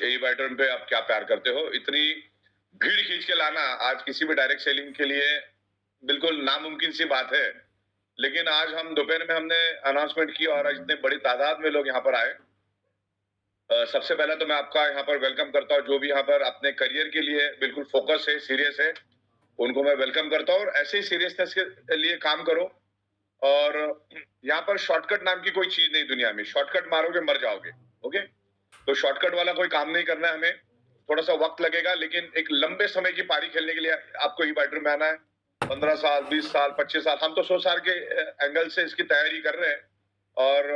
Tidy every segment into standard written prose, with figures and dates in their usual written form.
यही बैटर्न पे आप क्या प्यार करते हो? इतनी भीड़ खींच के लाना आज किसी भी डायरेक्ट सेलिंग के लिए बिल्कुल नामुमकिन सी बात है। लेकिन आज हम दोपहर में हमने अनाउंसमेंट की और आज इतने बड़ी तादाद में लोग यहाँ पर आए। सबसे पहले तो मैं आपका यहाँ पर वेलकम करता हूँ, जो भी यहाँ पर अपने करियर के लिए बिल्कुल फोकस है, सीरियस है, उनको मैं वेलकम करता हूँ और ऐसे ही सीरियसनेस के लिए काम करो। और यहाँ पर शॉर्टकट नाम की कोई चीज नहीं दुनिया में। शॉर्टकट मारोगे मर जाओगे। ओके, तो शॉर्टकट वाला कोई काम नहीं करना है हमें। थोड़ा सा वक्त लगेगा, लेकिन एक लंबे समय की पारी खेलने के लिए आपको ई बैटरी में आना है। 15 साल, 20 साल, 25 साल, हम तो 100 साल के एंगल से इसकी तैयारी कर रहे हैं। और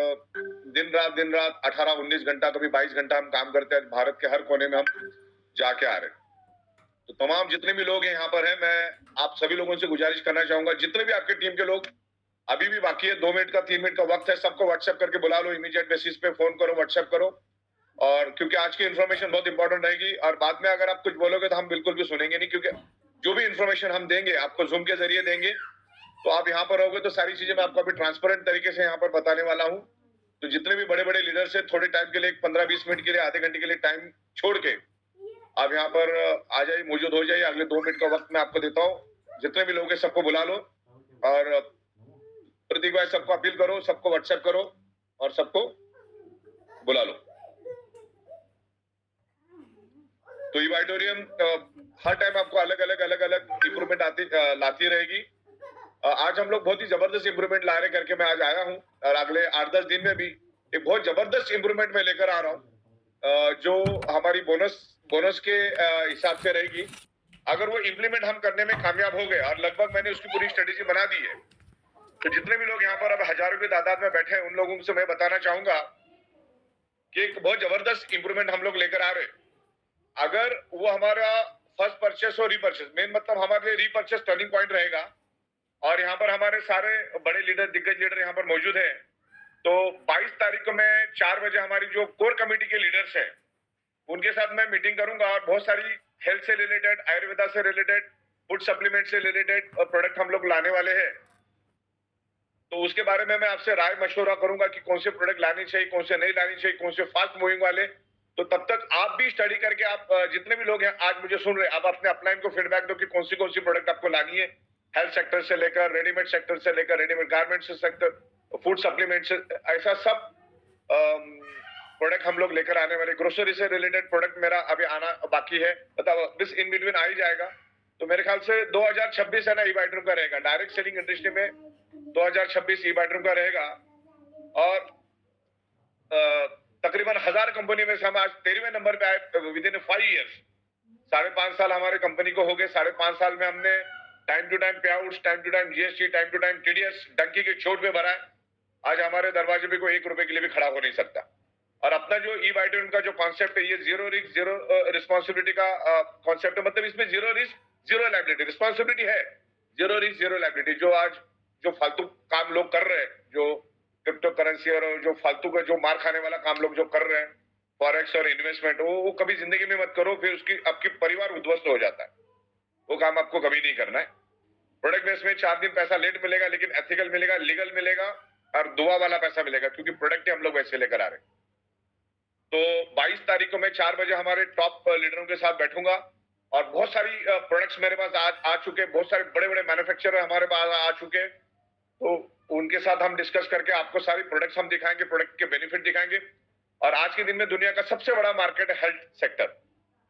दिन रात 18-19 घंटा, कभी 22 घंटा हम काम करते हैं। भारत के हर कोने में हम जाके आ रहे हैं। तो तमाम जितने भी लोग यहाँ पर हैं, मैं आप सभी लोगों से गुजारिश करना चाहूंगा, जितने भी आपके टीम के लोग अभी भी बाकी है, 2 मिनट का 3 मिनट का वक्त है, सबको व्हाट्सएप करके बुला लो। इमीडिएट बेसिस पे फोन करो, व्हाट्सएप करो। और क्योंकि आज की इन्फॉर्मेशन बहुत इंपॉर्टेंट रहेगी और बाद में अगर आप कुछ बोलोगे तो हम बिल्कुल भी सुनेंगे नहीं, क्योंकि जो भी इन्फॉर्मेशन हम देंगे आपको जूम के जरिए देंगे। तो आप यहाँ पर रहोगे तो सारी चीजें मैं आपको अभी ट्रांसपेरेंट तरीके से यहाँ पर बताने वाला हूँ। तो जितने भी बड़े बड़े लीडर्स है, थोड़े टाइम के लिए 15-20 मिनट के लिए, आधे घंटे के लिए टाइम छोड़ के आप यहाँ पर आ जाइए, मौजूद हो जाइए। अगले 2 मिनट का वक्त मैं आपको देता हूँ। जितने भी लोग हैं सबको बुला लो और प्रतीक भाई सबको अपील करो, सबको व्हाट्सएप करो और सबको बुला लो। तो ई ऑडिटोरियम हर टाइम आपको अलग अलग इंप्रूवमेंट लाती रहेगी। आज हम लोग बहुत ही जबरदस्त इंप्रूवमेंट ला रहे करके मैं आज आया हूँ और अगले 8-10 दिन में भी एक बहुत जबरदस्त इंप्रूवमेंट मैं लेकर आ रहा हूँ, जो हमारी बोनस के हिसाब से रहेगी। अगर वो इम्प्लीमेंट हम करने में कामयाब हो गए, और लगभग मैंने उसकी पूरी स्ट्रेटेजी बना दी है, तो जितने भी लोग यहाँ पर अब हजारों की तादाद में बैठे हैं, उन लोगों से मैं बताना चाहूंगा कि एक बहुत जबरदस्त इंप्रूवमेंट हम लोग लेकर आ रहे हैं। अगर वो हमारा फर्स्ट परचेस और रीपरचेस, मेन मतलब हमारे लिए रीपरचेस टर्निंग पॉइंट रहेगा और यहाँ पर हमारे सारे बड़े लीडर, दिग्गज लीडर यहाँ पर मौजूद है। तो 22 तारीख को मैं 4 बजे हमारी जो कोर कमेटी के लीडर्स हैं उनके साथ मैं मीटिंग करूंगा और बहुत सारी हेल्थ से रिलेटेड, आयुर्वेदा से रिलेटेड, फूड सप्लीमेंट से रिलेटेड प्रोडक्ट हम लोग लाने वाले हैं। तो उसके बारे में मैं आपसे राय मशवरा करूंगा कि कौन से प्रोडक्ट लानी चाहिए, कौन से नहीं लानी चाहिए, कौन से फास्ट मूविंग वाले। तो तब तक आप भी स्टडी करके, आप जितने भी लोग हैं आज मुझे सुन रहे हैं, आप अपने अपना इनको फीडबैक दो कि कौन सी प्रोडक्ट आपको लानी है। हेल्थ सेक्टर से लेकर रेडीमेड सेक्टर से लेकर readymade garment sector, food supplement से, ऐसा सब प्रोडक्ट हम लोग लेकर आने वाले। ग्रोसरी से रिलेटेड प्रोडक्ट मेरा अभी आना बाकी है, मतलब इस इन बिटवीन आ ही जाएगा। तो मेरे ख्याल से 2026 है ना, ई बैटरूम का रहेगा डायरेक्ट सेलिंग इंडस्ट्री में। 2026 ई बैटरूम का रहेगा और तकरीबन 1000 कंपनी में से हम आज 13वें नंबर पे आए विद इन 5 इयर्स। 5.5 साल हमारे कंपनी को हो गए। 5.5 साल में हमने टाइम टू टाइम पे आउट्स, time to time GST, time to time TDS डंकी के चोट पे भरा है। आज हमारे दरवाजे पे कोई 1 रुपए के लिए भी खड़ा हो नहीं सकता। और अपना जो ई बाइटोन का जो कॉन्सेप्ट है, ये जीरो रिस्क जीरो रिस्पॉन्सिबिलिटी का कॉन्सेप्ट है। मतलब इसमें zero risk zero liability, responsibility है, जीरो रिस्क जीरो लायबिलिटी। जो आज जो फालतू काम लोग कर रहे हैं, जो क्रिप्टो करेंसी और जो फालतू का जो मार खाने वाला काम लोग जो कर रहे हैं, फॉरेक्स और इन्वेस्टमेंट, वो कभी जिंदगी में मत करो, फिर उसकी आपकी परिवार उद्ध्वस्त हो जाता है। वो काम आपको कभी नहीं करना है। प्रोडक्ट बेस में 4 दिन पैसा लेट मिलेगा, लेकिन एथिकल मिलेगा, लीगल मिलेगा और दुआ वाला पैसा मिलेगा, क्योंकि प्रोडक्ट हम लोग वैसे लेकर आ रहे हैं। तो 22 तारीख को मैं 4 बजे हमारे टॉप लीडरों के साथ बैठूंगा और बहुत सारी प्रोडक्ट्स मेरे पास आ चुके, बहुत सारे बड़े बड़े मैन्युफैक्चरर हमारे पास आ चुके। तो उनके साथ हम डिस्कस करके आपको सारी प्रोडक्ट्स हम दिखाएंगे, प्रोडक्ट के बेनिफिट दिखाएंगे। और आज के दिन में दुनिया का सबसे बड़ा मार्केट है हेल्थ सेक्टर।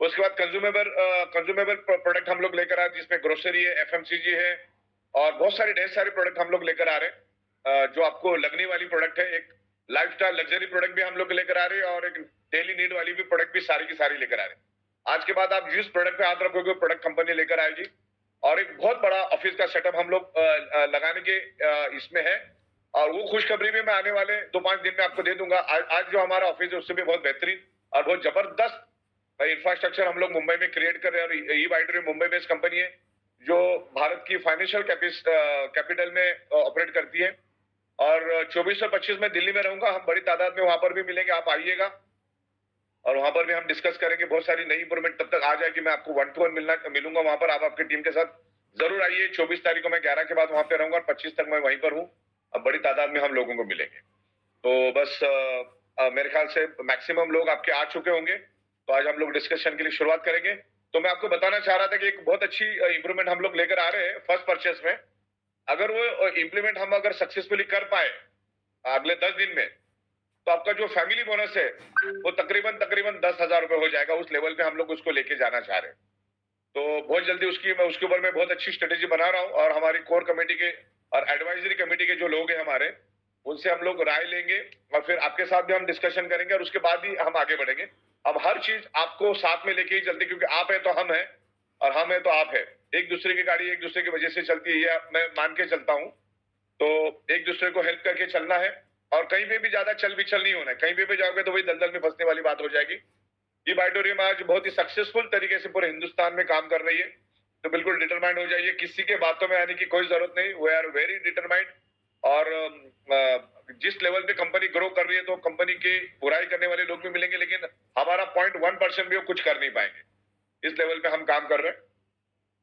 उसके बाद कंज्यूमेबल प्रोडक्ट हम लोग लेकर आ रहे हैं, जिसमें ग्रोसरी है, एफएमसीजी है और बहुत सारी ढेर सारी प्रोडक्ट हम लोग लेकर आ रहे हैं, जो आपको लगने वाली प्रोडक्ट है। एक लाइफस्टाइल लग्जरी प्रोडक्ट भी हम लोग लेकर आ रहे हैं और एक डेली नीड वाली भी प्रोडक्ट भी सारी की सारी लेकर आ रहे हैं। आज के बाद आप जिस प्रोडक्ट पे हाथ रखोगे, प्रोडक्ट कंपनी लेकर आएगी। और एक बहुत बड़ा ऑफिस का सेटअप हम लोग लगाने के इसमें है, और वो खुशखबरी भी मैं आने वाले 2-5 दिन में आपको दे दूंगा। आज जो हमारा ऑफिस है उससे भी बहुत बेहतरीन और बहुत जबरदस्त इंफ्रास्ट्रक्चर हम लोग मुंबई में क्रिएट कर रहे हैं। और ई बाइटरी मुंबई बेस्ड कंपनी है, जो भारत की फाइनेंशियल कैपिटल में ऑपरेट करती है। और 24 और 25 में दिल्ली में रहूंगा, हम बड़ी तादाद में वहां पर भी मिलेंगे, आप आइएगा और वहां पर भी हम डिस्कस करेंगे। बहुत सारी नई इंप्रूवमेंट तब तक आ जाएगी, मैं आपको 1 to 1 मिलूंगा वहां पर। आप आपकी टीम के साथ जरूर आइए। 24 तारीख को मैं 11 के बाद वहां पे रहूंगा और 25 तक मैं वहीं पर हूँ। अब बड़ी तादाद में हम लोगों को मिलेंगे। तो बस मेरे ख्याल से मैक्सिमम लोग आपके आ चुके होंगे तो आज हम लोग डिस्कशन के लिए शुरुआत करेंगे। तो मैं आपको बताना चाह रहा था कि एक बहुत अच्छी इंप्रूवमेंट हम लोग लेकर आ रहे हैं फर्स्ट परचेस में। अगर वो इम्प्लीमेंट हम अगर सक्सेसफुली कर पाए अगले 10 दिन में, तो आपका जो फैमिली बोनस है वो तकरीबन तकरीबन 10,000 रुपए हो जाएगा। उस लेवल पे हम लोग उसको लेके जाना चाह रहे हैं। तो बहुत जल्दी उसके ऊपर मैं बहुत अच्छी स्ट्रेटेजी बना रहा हूँ, और हमारी कोर कमेटी के और एडवाइजरी कमेटी के जो लोग हैं हमारे, उनसे हम लोग राय लेंगे और फिर आपके साथ भी हम डिस्कशन करेंगे, और उसके बाद ही हम आगे बढ़ेंगे। अब हर चीज आपको साथ में लेके ही चलती, क्योंकि आप है तो हम है और हम है तो आप है। एक दूसरे की गाड़ी एक दूसरे की वजह से चलती है, ये मैं मान के चलता हूँ। तो एक दूसरे को हेल्प करके चलना है, और कहीं पे भी ज्यादा चल बिचल नहीं होना है। कहीं पे भी जाओगे तो वही दलदल में फंसने वाली बात हो जाएगी। ये बाइटोरियम आज बहुत ही सक्सेसफुल तरीके से पूरे हिंदुस्तान में काम कर रही है। तो बिल्कुल डिटरमाइंड हो जाइए, किसी के बातों में आने की कोई जरूरत नहीं। We are very determined. और जिस लेवल पे कंपनी ग्रो कर रही है, तो कंपनी की बुराई करने वाले लोग भी मिलेंगे, लेकिन हमारा 0.1% भी वो कुछ कर नहीं पाएंगे। इस लेवल पे हम काम कर रहे हैं।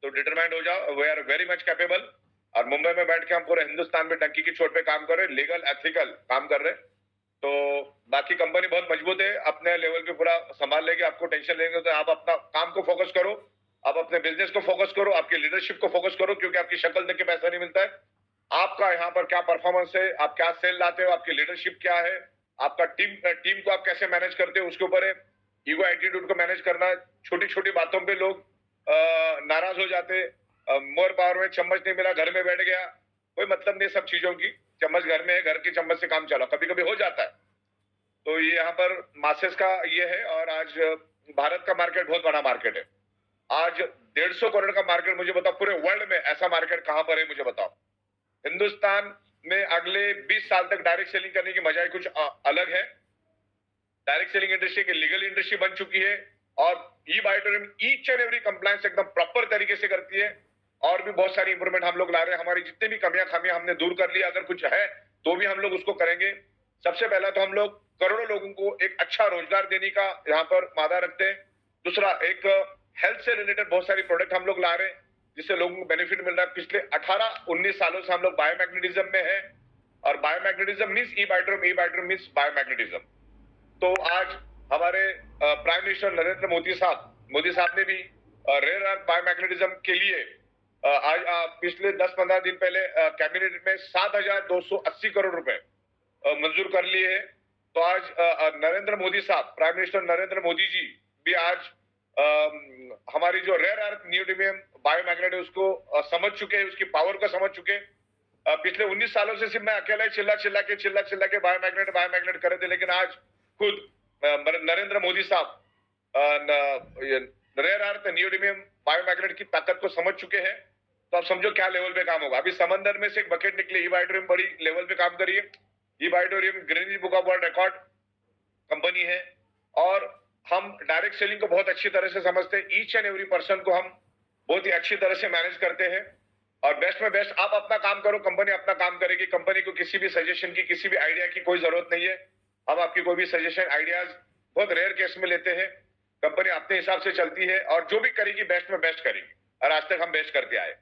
तो डिटरमाइंड हो जाओ, we are very much capable. और मुंबई में बैठ के हम पूरे हिंदुस्तान में टंकी की चोट पे काम कर रहे हैं, लीगल एथिकल काम कर रहे हैं। तो बाकी कंपनी बहुत मजबूत है, अपने लेवल पे पूरा संभाल लेगी। आपको टेंशन लेंगे तो आप अपना काम को फोकस करो, आप अपने बिजनेस को फोकस करो, आपकी लीडरशिप को फोकस करो, क्योंकि आपकी शक्ल देख के पैसा नहीं मिलता है। आपका यहाँ पर क्या परफॉर्मेंस है, आप क्या सेल लाते हो, आपकी लीडरशिप क्या है, आपका टीम को आप कैसे मैनेज करते हो, उसके ऊपर है। ईगो एटीट्यूड को मैनेज करना। छोटी छोटी बातों पे लोग नाराज हो जाते। मोर पावर में चम्मच नहीं मिला, घर में बैठ गया, कोई मतलब नहीं सब चीजों की। चम्मच घर में है, घर की चम्मच से काम चला, कभी कभी हो जाता है। तो ये यहाँ पर मासेस का ये है। और आज भारत का मार्केट बहुत बड़ा मार्केट है। आज 150 करोड़ का मार्केट, मुझे बताओ पूरे वर्ल्ड में ऐसा मार्केट कहां पर है, मुझे बताओ। हिंदुस्तान में अगले 20 साल तक डायरेक्ट सेलिंग करने की मजा ही कुछ अलग है। डायरेक्ट सेलिंग इंडस्ट्री की लीगल इंडस्ट्री बन चुकी है, और ई बायोटोरियम ईच एंड एवरी कंप्लायंस एकदम प्रॉपर तरीके से करती है। और भी बहुत सारी इंप्रूवमेंट हम लोग ला रहे हैं। हमारी जितने भी कमियां खामियां हमने दूर कर ली, अगर कुछ है तो भी हम लोग उसको करेंगे। सबसे पहला तो हम लोग करोड़ों लोगों को एक अच्छा रोजगार देने का यहाँ पर वादा रखते हैं। दूसरा, एक हेल्थ से रिलेटेड बहुत सारी प्रोडक्ट हम लोग ला रहे हैं, जिससे लोगों को बेनिफिट मिल रहा है। पिछले 18-19 सालों से हम लोग बायोमैग्नेटिज्म में है, और biomagnetism means E Biotorium means biomagnetism. तो आज हमारे प्राइम मिनिस्टर नरेंद्र मोदी साहब ने भी रेयर अर्थ बायोमैग्नेटिज्म के लिए आज पिछले 10-15 दिन पहले कैबिनेट में 7,280 करोड़ रुपए मंजूर कर लिए हैं। तो आज प्राइम मिनिस्टर नरेंद्र मोदी जी भी आज हमारी जो रेयर अर्थ नियोडिमियम बायोमैग्नेट है उसको समझ चुके हैं, उसकी पावर को समझ चुके हैं। पिछले 19 सालों से सिर्फ मैं अकेला ही चिल्ला चिल्ला के बायोमैग्नेट कर रहे थे, लेकिन आज खुद नरेंद्र मोदी साहब रेयर अर्थ नियोडिमियम बायोमैग्नेट की ताकत को समझ चुके हैं। तो आप समझो क्या लेवल पे काम होगा। अभी समंदर में से एक बकेट निकले, ई बायोटोरियम बड़ी लेवल पे काम करिए। E Biotorium Guinness book of world record company है, और हम डायरेक्ट सेलिंग को बहुत अच्छी तरह से समझते हैं। ईच एंड एवरी पर्सन को हम बहुत ही अच्छी तरह से मैनेज करते हैं, और बेस्ट में बेस्ट आप अपना काम करो, कंपनी अपना काम करेगी। कंपनी को किसी भी सजेशन की, किसी भी आइडिया की कोई जरूरत नहीं है। हम आपकी कोई भी सजेशन आइडियाज बहुत रेयर केस में लेते हैं। कंपनी अपने हिसाब से चलती है, और जो भी करेगी बेस्ट में बेस्ट करेगी, और आज तक हम बेस्ट करते आए।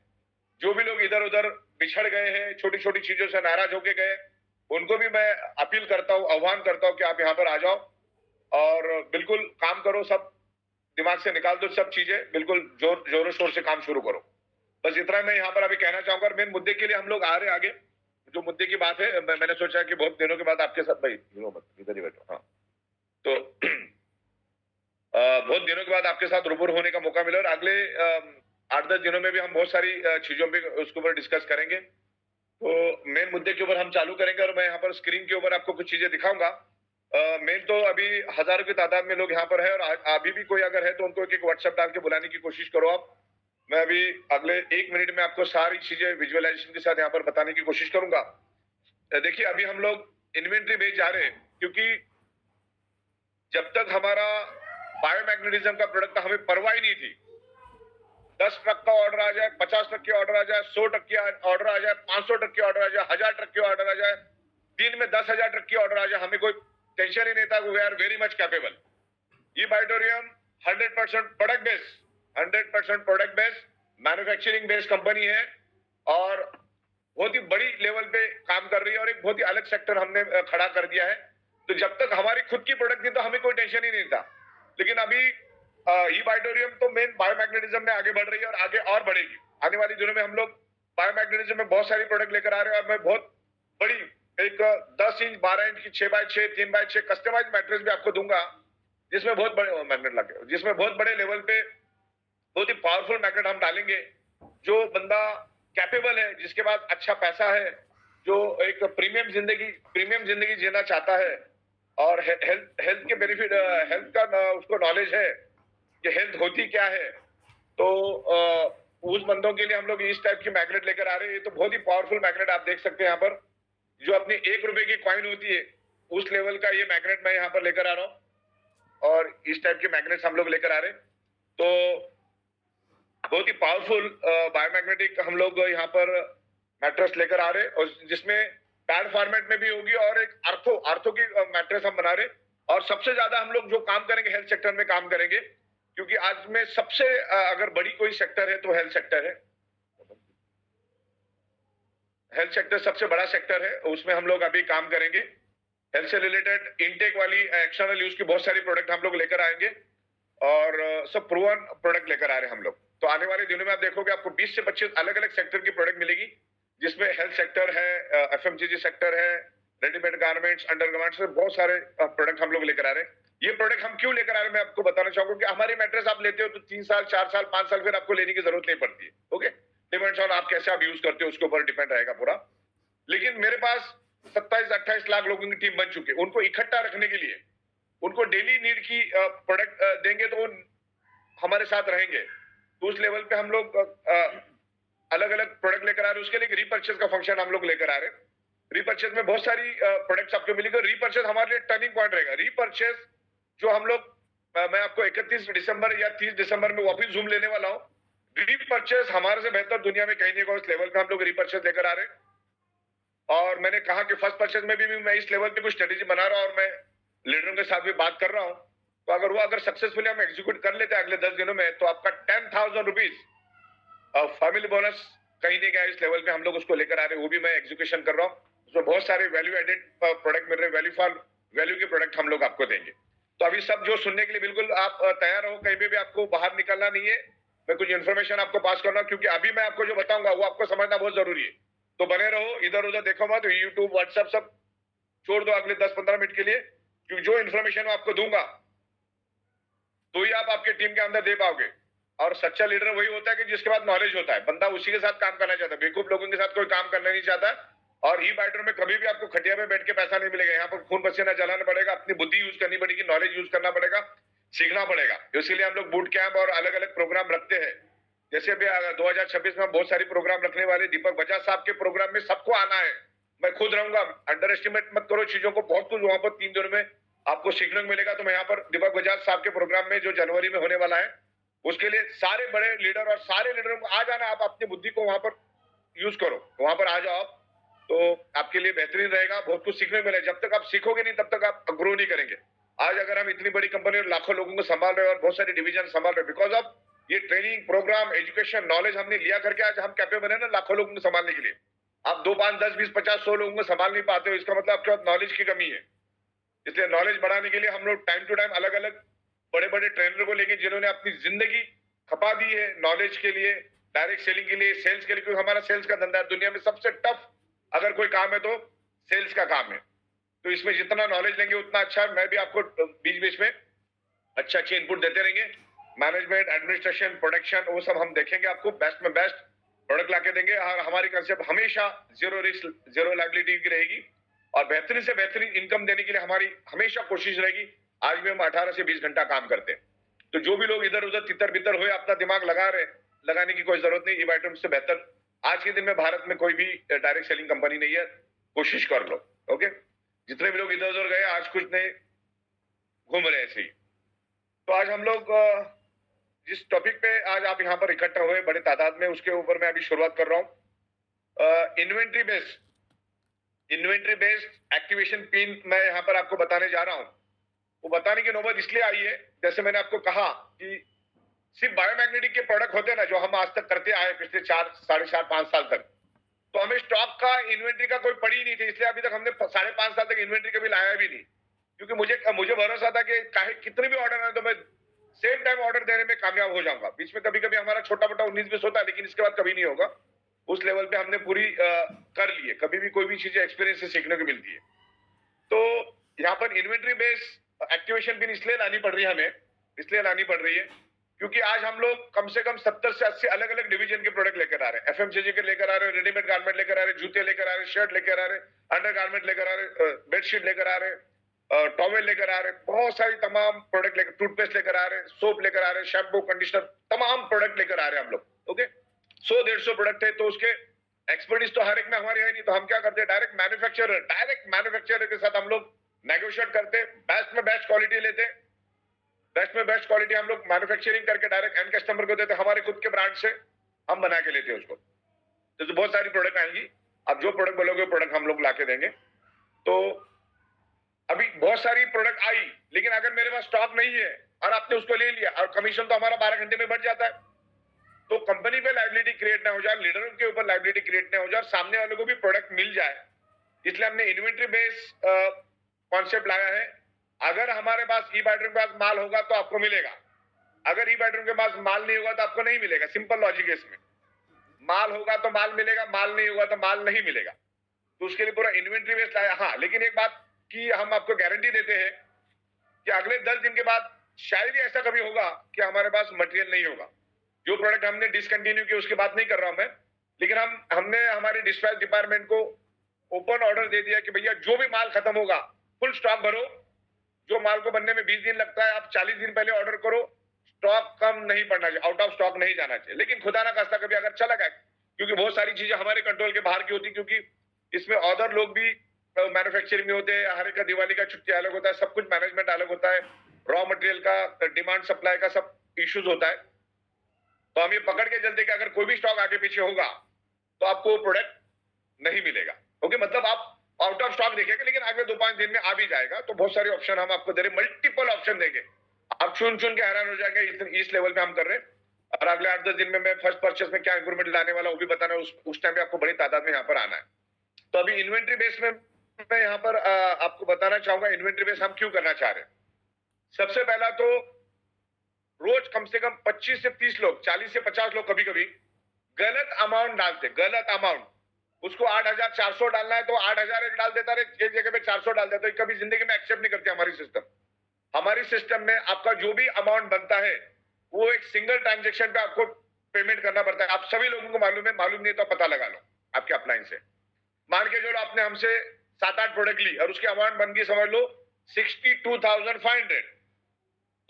जो भी लोग इधर उधर बिछड़ गए हैं, छोटी छोटी चीजों से नाराज होके गए, उनको भी मैं अपील करता हूँ, आह्वान करता हूँ कि आप यहाँ पर आ जाओ और बिल्कुल काम करो। सब दिमाग से निकाल दो, सब चीजें बिल्कुल जोरों शोर से काम शुरू करो। बस इतना मैं यहाँ पर अभी कहना चाहूंगा। मेन मुद्दे के लिए हम लोग आ रहे हैं आगे। जो मुद्दे की बात है, मैंने सोचा कि बहुत दिनों के बाद आपके साथ, भाई इधर ही बैठो, हाँ, तो बहुत दिनों के बाद आपके साथ रूबरू होने का मौका मिला, और अगले 8-10 दिनों में भी हम बहुत सारी चीजों पे उसके ऊपर डिस्कस करेंगे। तो मेन मुद्दे के ऊपर हम चालू करेंगे, और मैं यहाँ पर स्क्रीन के ऊपर आपको कुछ चीजें दिखाऊंगा। मेन तो अभी हजारों की तादाद में लोग यहाँ पर है, और अभी भी कोई अगर है तो उनको एक व्हाट्सएप डाल के बुलाने की कोशिश करो आप। मैं अभी अगले 1 मिनट में आपको सारी चीजें विजुअलाइजेशन के साथ यहाँ पर बताने की कोशिश करूंगा। देखिए, अभी हम लोग इन्वेंट्री बेच जा रहे हैं, क्योंकि जब तक हमारा बायोमैग्नेटिज्म का प्रोडक्ट था, हमें परवाह ही नहीं थी। 10 ट्रक का ऑर्डर आ जाए, 50 ट्रक की ऑर्डर आ जाए, 100 ट्रक की ऑर्डर आ जाए, 500 ट्रक की ऑर्डर आ जाए, 1000 ट्रक की ऑर्डर आ जाए, दिन में 10,000 ट्रक की ऑर्डर आ जाए, हमें कोई टेंशन ही नहीं था। We are very much capable. ये बायोटोरियम 100% product based, 100% product based manufacturing based company है, और बहुत ही बड़ी लेवल पे काम कर रही है, और एक बहुत ही अलग सेक्टर हमने खड़ा कर दिया है। तो जब तक हमारी खुद की प्रोडक्ट थी तो हमें कोई टेंशन ही नहीं था, लेकिन अभी ई बायोटोरियम तो मेन बायोमैग्नेटिज्म में आगे बढ़ रही है और आगे और बढ़ेगी। आने वाले दिनों में हम लोग बायोमैग्नेटिज्म में बहुत सारी प्रोडक्ट लेकर आ रहे हैं और मैं बहुत बड़ी एक 10 इंच 12 इंच की 6x6 3x6 कस्टमाइज मैट्रेस भी आपको दूंगा, जिसमें बहुत बड़े मैग्नेट लगे, जिसमें बहुत बड़े लेवल पे बहुत ही पावरफुल मैग्नेट हम डालेंगे। जो बंदा कैपेबल है, जिसके पास अच्छा पैसा है, जो एक प्रीमियम जिंदगी जीना चाहता है और हेल्थ के बेनिफिट, हेल्थ का उसको नॉलेज है कि हेल्थ होती क्या है, तो उस बंदों के लिए हम लोग इस टाइप की मैग्नेट लेकर आ रहे हैं। ये तो बहुत ही पावरफुल मैग्नेट आप देख सकते हैं यहाँ पर, जो अपनी 1 रुपए की कॉइन होती है उस लेवल का ये मैग्नेट मैं यहाँ पर लेकर आ रहा हूँ और इस टाइप के मैग्नेट्स हम लोग लेकर आ रहे हैं। तो बहुत ही पावरफुल बायोमैग्नेटिक हम लोग यहाँ पर मैट्रेस लेकर आ रहे हैं, और जिसमें पैड फॉर्मेट में भी होगी और एक आर्थो की मैट्रेस हम बना रहे हैं। और सबसे ज्यादा हम लोग जो काम करेंगे हेल्थ सेक्टर में काम करेंगे, क्योंकि आज में सबसे अगर बड़ी कोई सेक्टर है तो हेल्थ सेक्टर है। हेल्थ सेक्टर सबसे बड़ा सेक्टर है, उसमें हम लोग अभी काम करेंगे। हेल्थ से रिलेटेड इनटेक वाली एक्सटर्नल यूज की बहुत सारी प्रोडक्ट हम लोग लेकर आएंगे और सब प्रूवन प्रोडक्ट लेकर आ रहे हैं हम लोग। तो आने वाले दिनों में आप देखोगे आपको 20 से 25 अलग अलग सेक्टर की प्रोडक्ट मिलेगी, जिसमें हेल्थ सेक्टर है, एफएमसीजी सेक्टर है, रेडीमेड गारमेंट्स, अंडरगारमेंट्स, बहुत सारे प्रोडक्ट हम लोग लेकर आ रहे हैं। ये प्रोडक्ट हम क्यों लेकर आ रहे हैं मैं आपको बताना चाहूंगा कि हमारी मैट्रेस आप लेते हो तो 3 साल 4 साल 5 साल फिर आपको लेने की जरूरत नहीं पड़ती है। ओके, डिपेंड्स ऑन आप कैसे आप यूज करते हो, उसके ऊपर डिपेंड रहेगा पूरा। लेकिन मेरे पास 27-28 लाख लोगों की टीम बन चुकी है। उनको इकट्ठा रखने के लिए, उनको डेली नीड की प्रोडक्ट देंगे तो हमारे साथ रहेंगे। तो उस लेवल पे हम लोग अलग अलग प्रोडक्ट लेकर आ रहे हैं। उसके लिए रीपर्चेस का फंक्शन हम लोग लेकर आ रहे हैं। रीपर्चेस में बहुत सारी प्रोडक्ट्स आपको मिलेंगे। रीपर्चेस हमारे लिए टर्निंग पॉइंट रहेगा। रीपर्चेस जो हम लोग मैं आपको 31 दिसंबर या 30 दिसंबर में वापस जूम लेने वाला हूँ। रीपर्चेस हमारे से बेहतर दुनिया में कहीं नहीं होगा। उस लेवल पे हम लोग रीपर्चेस लेकर आ रहे हैं। और मैंने कहा कि फर्स्ट परचेज में भी मैं इस लेवल पे कुछ स्ट्रेटेजी बना रहा हूं और मैं लीडरों के साथ भी बात कर रहा हूं। तो अगर वो अगर सक्सेसफुली हम एग्जीक्यूट कर लेते हैं अगले 10 दिनों में, तो आपका 10,000 रुपीज फैमिली बोनस कहीं नहीं गया। इस लेवल पे हम लोग उसको लेकर आ रहे हैं, वो भी मैं एग्जीक्यूशन कर रहा हूँ। उसमें बहुत सारे वैल्यू एडेड प्रोडक्ट मिल रहे हैं, वैल्यू के प्रोडक्ट हम लोग आपको देंगे। तो अभी सब जो सुनने के लिए बिल्कुल आप तैयार हो, कहीं पे भी आपको बाहर निकलना नहीं है। मैं कुछ इन्फॉर्मेशन आपको पास करना, क्योंकि अभी मैं आपको जो बताऊंगा वो आपको समझना बहुत जरूरी है। तो बने रहो, इधर उधर देखो मत, यूट्यूब व्हाट्सएप सब छोड़ दो अगले 10-15 मिनट के लिए, क्योंकि जो इन्फॉर्मेशन मैं आपको दूंगा तो ही आप आपके टीम के अंदर दे पाओगे। और सच्चा लीडर वही होता है कि जिसके पास नॉलेज होता है। बंदा उसी के साथ काम करना चाहता है, बेवकूफ लोगों के साथ कोई काम करना नहीं चाहता। और ई बाइटर में कभी भी आपको खटिया में बैठ के पैसा नहीं मिलेगा। यहाँ पर खून पसीना जलाना पड़ेगा, अपनी बुद्धि यूज करनी पड़ेगी, नॉलेज यूज करना पड़ेगा, सीखना पड़ेगा। इसीलिए हम लोग बूट कैंप और अलग अलग प्रोग्राम रखते हैं। जैसे अभी 2026 में बहुत सारी प्रोग्राम रखने वाले। दीपक बजाज साहब के प्रोग्राम में सबको आना है, मैं खुद रहूंगा। अंडर एस्टिमेट मत करो चीजों को, बहुत कुछ वहां पर 3 दिनों में आपको सीखने को मिलेगा। तो मैं यहाँ पर दीपक बजाज साहब के प्रोग्राम में जो जनवरी में होने वाला है, उसके लिए सारे बड़े लीडर और सारे लीडरों को आ जाना। आप अपनी बुद्धि को वहां पर यूज करो, वहां पर आ जाओ आप, तो आपके लिए बेहतरीन रहेगा। बहुत कुछ सीखने को मिलेगा। जब तक आप सीखोगे नहीं तब तक आप ग्रो नहीं करेंगे। आज अगर हम इतनी बड़ी कंपनी और लाखों लोगों को संभाल रहे हैं और बहुत सारी डिवीजन संभाल रहे हैं, बिकॉज ऑफ ये ट्रेनिंग प्रोग्राम, एजुकेशन, नॉलेज हमने लिया करके आज हम कैपेबल है ना लाखों लोगों को संभालने के लिए। आप 2, 5, 10, 20, 50, 100 लोगों को संभाल नहीं पाते हो, इसका मतलब आपके पास नॉलेज की कमी है। इसलिए नॉलेज बढ़ाने के लिए हम लोग टाइम टू टाइम अलग अलग बड़े बड़े ट्रेनर को लेंगे, जिन्होंने अपनी जिंदगी खपा दी है नॉलेज के लिए, डायरेक्ट सेलिंग के लिए, सेल्स के लिए। क्योंकि हमारा सेल्स का धंधा है। दुनिया में सबसे टफ अगर कोई काम है तो सेल्स का काम है। तो इसमें जितना नॉलेज लेंगे उतना अच्छा। मैं भी आपको बीच बीच में अच्छे इनपुट देते रहेंगे। मैनेजमेंट, एडमिनिस्ट्रेशन, प्रोडक्शन, वो सब हम देखेंगे। आपको बेस्ट में बेस्ट प्रोडक्ट लाके देंगे। और हमारी कंसेप्ट हमेशा जीरो रिस्क, जीरो लायबिलिटी की रहेगी और बेहतरीन से बेहतरीन इनकम देने के लिए हमारी हमेशा कोशिश रहेगी। आज भी हम 18 से 20 घंटा काम करते हैं। तो जो भी लोग इधर उधर तितर बितर हुए, अपना दिमाग लगाने की कोई जरूरत नहीं। ई बाइटम से बेहतर आज के दिन में भारत में कोई भी डायरेक्ट सेलिंग कंपनी नहीं है। कोशिश कर लो। ओके, जितने भी लोग इधर उधर गए आज कुछ नहीं घूम रहे ऐसे ही। तो आज हम लोग जिस टॉपिक पे आज आप यहाँ पर इकट्ठा हुए बड़े तादाद में, उसके ऊपर मैं अभी शुरुआत कर रहा हूँ। इन्वेंट्री बेस्ड एक्टिवेशन पिन मैं यहाँ पर आपको बताने जा रहा हूँ। वो बताने की नौबत इसलिए आई है, जैसे मैंने आपको कहा कि सिर्फ बायोमैग्नेटिक के प्रोडक्ट होते हैं ना, जो हम आज तक करते आए पिछले 4, 4.5, 5 साल तक, तो हमें स्टॉक का, इन्वेंट्री का कोई पड़ी नहीं थी। इसलिए अभी तक हमने 5.5 साल तक इन्वेंट्री कभी लाया भी नहीं। क्योंकि मुझे मुझे भरोसा था कि चाहे कितने भी ऑर्डर आए तो मैं सेम टाइम ऑर्डर देने में कामयाब हो जाऊंगा। बीच में कभी कभी हमारा छोटा मोटा 19-20 होता है, लेकिन इसके बाद कभी नहीं होगा। उस लेवल पे हमने पूरी कर ली है। कभी भी कोई भी चीजें एक्सपीरियंस से सीखने को मिलती है। तो यहाँ पर इन्वेंट्री बेस एक्टिवेशन पिन इसलिए लानी पड़ रही है हमें, इसलिए लानी पड़ रही है क्योंकि आज हम लोग कम से कम 70 से 80 अलग अलग डिवीजन के प्रोडक्ट लेकर आ रहे हैं। एफएमसीजी के लेकर आ रहे हैं, रेडीमेड गारमेंट लेकर आ रहे हैं, जूते लेकर आ रहे हैं, शर्ट लेकर आ रहे हैं, अंडर गारमेंट लेकर आ रहे हैं, बेडशीट लेकर आ रहे हैं, टॉवेल लेकर आ रहे हैं, बहुत सारी तमाम प्रोडक्ट लेकर, टूथपेस्ट लेकर आ रहे हैं, सोप लेकर आ रहे हैं, शैम्पू, कंडीशनर, तमाम प्रोडक्ट लेकर आ रहे हैं हम लोग। ओके, 100-150 प्रोडक्ट है, तो उसके एक्सपर्टीज तो हर एक में हमारी है नहीं। तो हम क्या करते हैं, डायरेक्ट मैन्युफैक्चरर के साथ हम लोग नेगोशिएट करते, बेस्ट में बेस्ट क्वालिटी लेते, बेस्ट में बेस्ट क्वालिटी हम लोग मैन्युफैक्चरिंग करके डायरेक्ट एंड कस्टमर को देते, हमारे खुद के ब्रांड से हम बना के लेते हैं उसको। तो बहुत सारी प्रोडक्ट आएंगी, आप जो प्रोडक्ट बोलोगे प्रोडक्ट हम लोग लाके देंगे। तो अभी बहुत सारी प्रोडक्ट आई, लेकिन अगर मेरे पास स्टॉक नहीं है और आपने उसको ले लिया और कमीशन तो हमारा 12 घंटे में बढ़ जाता है, तो कंपनी पे लायबिलिटी क्रिएट ना हो जाए, लीडरों के ऊपर लायबिलिटी क्रिएट ना हो जाए, सामने वालों को भी प्रोडक्ट मिल जाए, इसलिए हमने इन्वेंट्री बेस कॉन्सेप्ट लाया है। अगर हमारे पास ई बैटरी के पास माल होगा तो आपको मिलेगा, अगर ई बैटरी के पास माल नहीं होगा तो आपको नहीं मिलेगा। सिंपल लॉजिक है इसमें, माल होगा तो माल मिलेगा, माल नहीं होगा तो माल नहीं मिलेगा। तो उसके लिए पूरा इन्वेंट्री बेस लाया। हाँ, लेकिन एक बात की हम आपको गारंटी देते हैं कि अगले 10 दिन के बाद शायद ही ऐसा कभी होगा कि हमारे पास मटेरियल नहीं होगा। जो प्रोडक्ट हमने डिसकंटिन्यू किया उसकी बात नहीं कर रहा हूं मैं, लेकिन हमने हमारी डिस्पैच डिपार्टमेंट को ओपन ऑर्डर दे दिया कि भैया जो भी माल खत्म होगा फुल स्टॉक भरो। जो माल को बनने में 20 दिन लगता है, आप 40 दिन पहले ऑर्डर करो। स्टॉक कम नहीं पड़ना चाहिए, आउट ऑफ स्टॉक नहीं जाना चाहिए। लेकिन खुदा ना खास्ता कभी अगर चला गया, क्योंकि बहुत सारी चीजें हमारे कंट्रोल के बाहर की होती, क्योंकि इसमें अदर लोग भी मैन्युफैक्चरिंग में होते हैं, हर एक का दिवाली का छुट्टी अलग होता है, सब कुछ मैनेजमेंट अलग होता है, रॉ मटेरियल का डिमांड सप्लाई का सब इश्यूज होता है। तो हम ये पकड़ के चलते कि अगर कोई भी स्टॉक आगे पीछे होगा तो आपको प्रोडक्ट नहीं मिलेगा। ओके, मतलब आप आउट ऑफ स्टॉक देखेंगे, लेकिन अगले 2-5 दिन में आ भी जाएगा। तो बहुत सारे ऑप्शन हम आपको दे रहे, मल्टीपल ऑप्शन देंगे, आप चुन के हैरान हो जाएंगे, इस लेवल पे हम कर रहे हैं। और अगले 8-10 दिन में मैं फर्स्ट परचेस में क्या इंप्रूवमेंट लाने वाला वो भी बताना है, उस टाइम पे आपको बड़ी तादाद में यहाँ पर आना है। तो अभी इन्वेंट्री बेस में मैं यहाँ पर आपको बताना चाहूंगा इन्वेंट्री बेस हम क्यों करना चाह रहे हैं। सबसे पहला तो रोज कम से कम 25 से 30 लोग, 40 से 50 लोग कभी कभी गलत अमाउंट डालते, गलत अमाउंट। उसको 8,400 डालना है तो 8,000 एक डाल देता है, एक जगह पे 400 डाल देता है। कभी जिंदगी में एक्सेप्ट नहीं करती हमारी सिस्टम। हमारी सिस्टम में आपका जो भी अमाउंट बनता है वो एक सिंगल ट्रांजेक्शन पे आपको पेमेंट करना पड़ता है। आप सभी लोगों को मालूम है, मालूम नहीं तो पता लगा लो आपके अपलाइन से। मान के चलो आपने हमसे 7-8 प्रोडक्ट ली और उसकी अमाउंट बन गई समझ लो 62,500,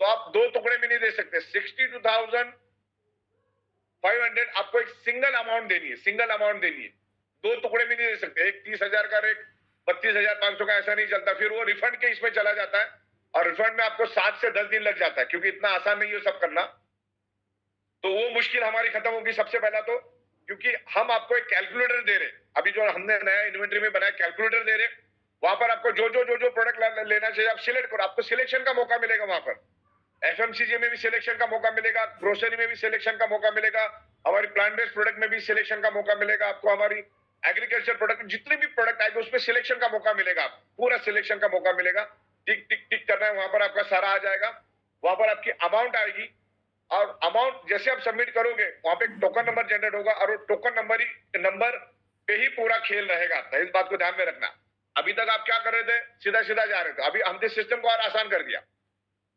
तो आप दो टुकड़े में नहीं दे सकते। 62,500 आपको एक सिंगल अमाउंट देनी है, सिंगल अमाउंट देनी है, दो टुकड़े में नहीं दे सकते। एक 30,000 का, एक 32,500 का, ऐसा नहीं चलता। फिर वो रिफंड के इसमें चला जाता है और रिफंड में आपको 7 से 10 दिन लग जाता है, क्योंकि इतना आसान नहीं है सब करना। तो वो मुश्किल हमारी खत्म होगी सबसे पहला तो, क्योंकि हम आपको एक कैलकुलेटर दे रहे, अभी जो हमने नया इन्वेंट्री में बनाया कैलकुलेटर दे रहे, वहां पर आपको जो प्रोडक्ट लेना चाहिए आप सिलेक्ट करो, आपको सिलेक्शन का मौका मिलेगा। वहां पर एफएमसीजी में भी सिलेक्शन का मौका मिलेगा, ग्रोसरी में भी सिलेक्शन का मौका मिलेगा, हमारी प्लांट बेस्ड प्रोडक्ट में भी सिलेक्शन का मौका मिलेगा आपको, हमारी एग्रीकल्चर प्रोडक्ट जितने भी प्रोडक्ट आएंगे उसमें सिलेक्शन का मौका मिलेगा, पूरा सिलेक्शन का मौका मिलेगा। टिक टिक टिक करना है, वहां पर आपका सारा आ जाएगा, वहां पर आपकी अमाउंट आएगी और अमाउंट जैसे आप सबमिट करोगे वहां पे टोकन नंबर जनरेट होगा और वो टोकन नंबर पे ही पूरा खेल रहेगा। इस बात को ध्यान में रखना। अभी तक आप क्या कर रहे थे, सीधा सीधा जा रहे थे, अभी हमने सिस्टम को और आसान कर दिया।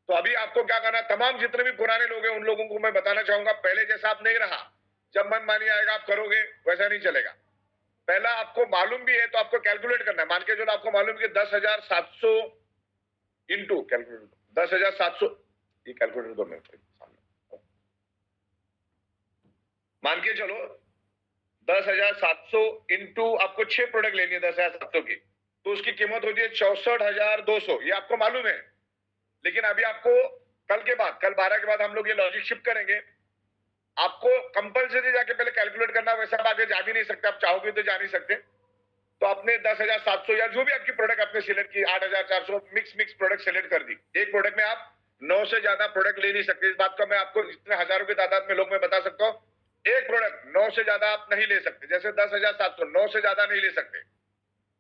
तो अभी आपको क्या करना, तमाम जितने भी पुराने लोग हैं उन लोगों को मैं बताना चाहूंगा, पहले जैसा आप नहीं रहा, जब मन मानी आएगा आप करोगे, वैसा नहीं चलेगा। पहला आपको मालूम भी है तो आपको कैलकुलेट करना है। मान के जो आपको मालूम कि 10,700 इंटू कैलकुलेटर, 10,700, ये कैलकुलेटर दो मेरे सामने, मान के चलो 10,700 इंटू आपको 6 प्रोडक्ट लेनी है 10,700 की, तो उसकी कीमत होती है 64,200, ये आपको मालूम है। लेकिन अभी आपको कल 12 के बाद हम लोग ये लॉजिक शिफ्ट करेंगे, आपको कंपलसरी जाके पहले कैलकुलेट करना, वैसा आप आगे जा भी नहीं सकते, आप चाहोगे तो जा नहीं सकते। तो आपने 10,700 या जो भी आपकी प्रोडक्ट आपने सिलेक्ट की, 8,400 मिक्स प्रोडक्ट सिलेक्ट कर दी। एक प्रोडक्ट में आप 9 से ज्यादा प्रोडक्ट ले नहीं सकते, इस बात का मैं आपको जितने हजारों की तादाद में लोग मैं बता सकता हूँ। एक प्रोडक्ट 9 से ज्यादा आप नहीं ले सकते, जैसे 10,700 9 से ज्यादा नहीं ले सकते,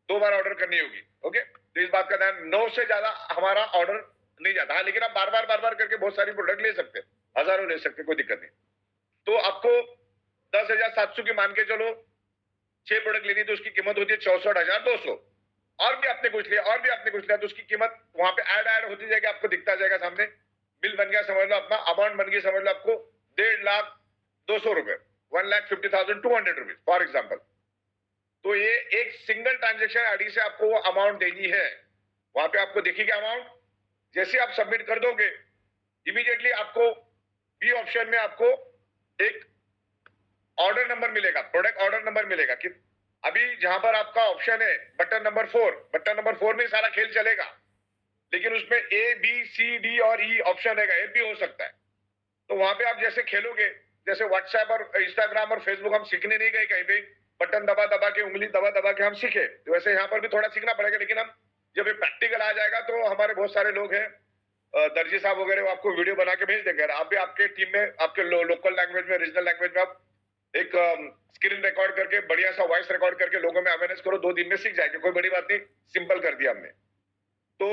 2 बार ऑर्डर करनी होगी। ओके, तो इस बात का ध्यान, 9 से ज्यादा हमारा ऑर्डर नहीं जाता। हाँ, लेकिन आप बार बार करके बहुत सारी प्रोडक्ट ले सकते हैं, हजारों ले सकते हैं, कोई दिक्कत नहीं। तो आपको 10,700 की मान के चलो 6 प्रोडक्ट लेनी, तो उसकी कीमत होती है 64,200। और भी आपने कुछ लिया, और भी आपने कुछ लिया, तो उसकी कीमत वहां पे ऐड होती जाएगी, आपको दिखता जाएगा सामने। बिल बन गया, समझ लो अपना अमाउंट बन गई, समझ लो आपको 1,50,200 रुपए, 1,50,200 रुपीज फॉर एग्जाम्पल। तो ये एक सिंगल ट्रांजेक्शन आईडी से आपको वो अमाउंट देनी है। वहां पे आपको दिखेगी अमाउंट, जैसे आप सबमिट कर दोगे इमीडिएटली आपको बी ऑप्शन में आपको एक ऑर्डर नंबर मिलेगा, प्रोडक्ट ऑर्डर नंबर मिलेगा। कि अभी जहां पर आपका ऑप्शन है बटन नंबर 4, बटन नंबर 4 में सारा खेल चलेगा, लेकिन उसमें ए बी सी डी और ई ऑप्शन रहेगा, ए भी हो सकता है। तो वहां पे आप जैसे खेलोगे, जैसे व्हाट्सएप और इंस्टाग्राम और फेसबुक हम सीखने नहीं गए कहीं पे, बटन दबा दबा के, उंगली दबा दबा के हम सीखे, तो वैसे यहाँ पर भी थोड़ा सीखना पड़ेगा। लेकिन हम जब ये प्रैक्टिकल आ जाएगा तो हमारे बहुत सारे लोग हैं, दर्जी साहब वगैरह, वो आपको वीडियो बना के भेज देंगे। आप भी आपके टीम में, आपके लोकल लैंग्वेज में, रीजनल लैंग्वेज में आप एक स्क्रीन रिकॉर्ड करके, बढ़िया सा वॉइस रिकॉर्ड करके लोगों में अवेयरनेस करो, 2 दिन में सीख जाएंगे, कोई बड़ी बात नहीं, सिंपल कर दिया हमने। तो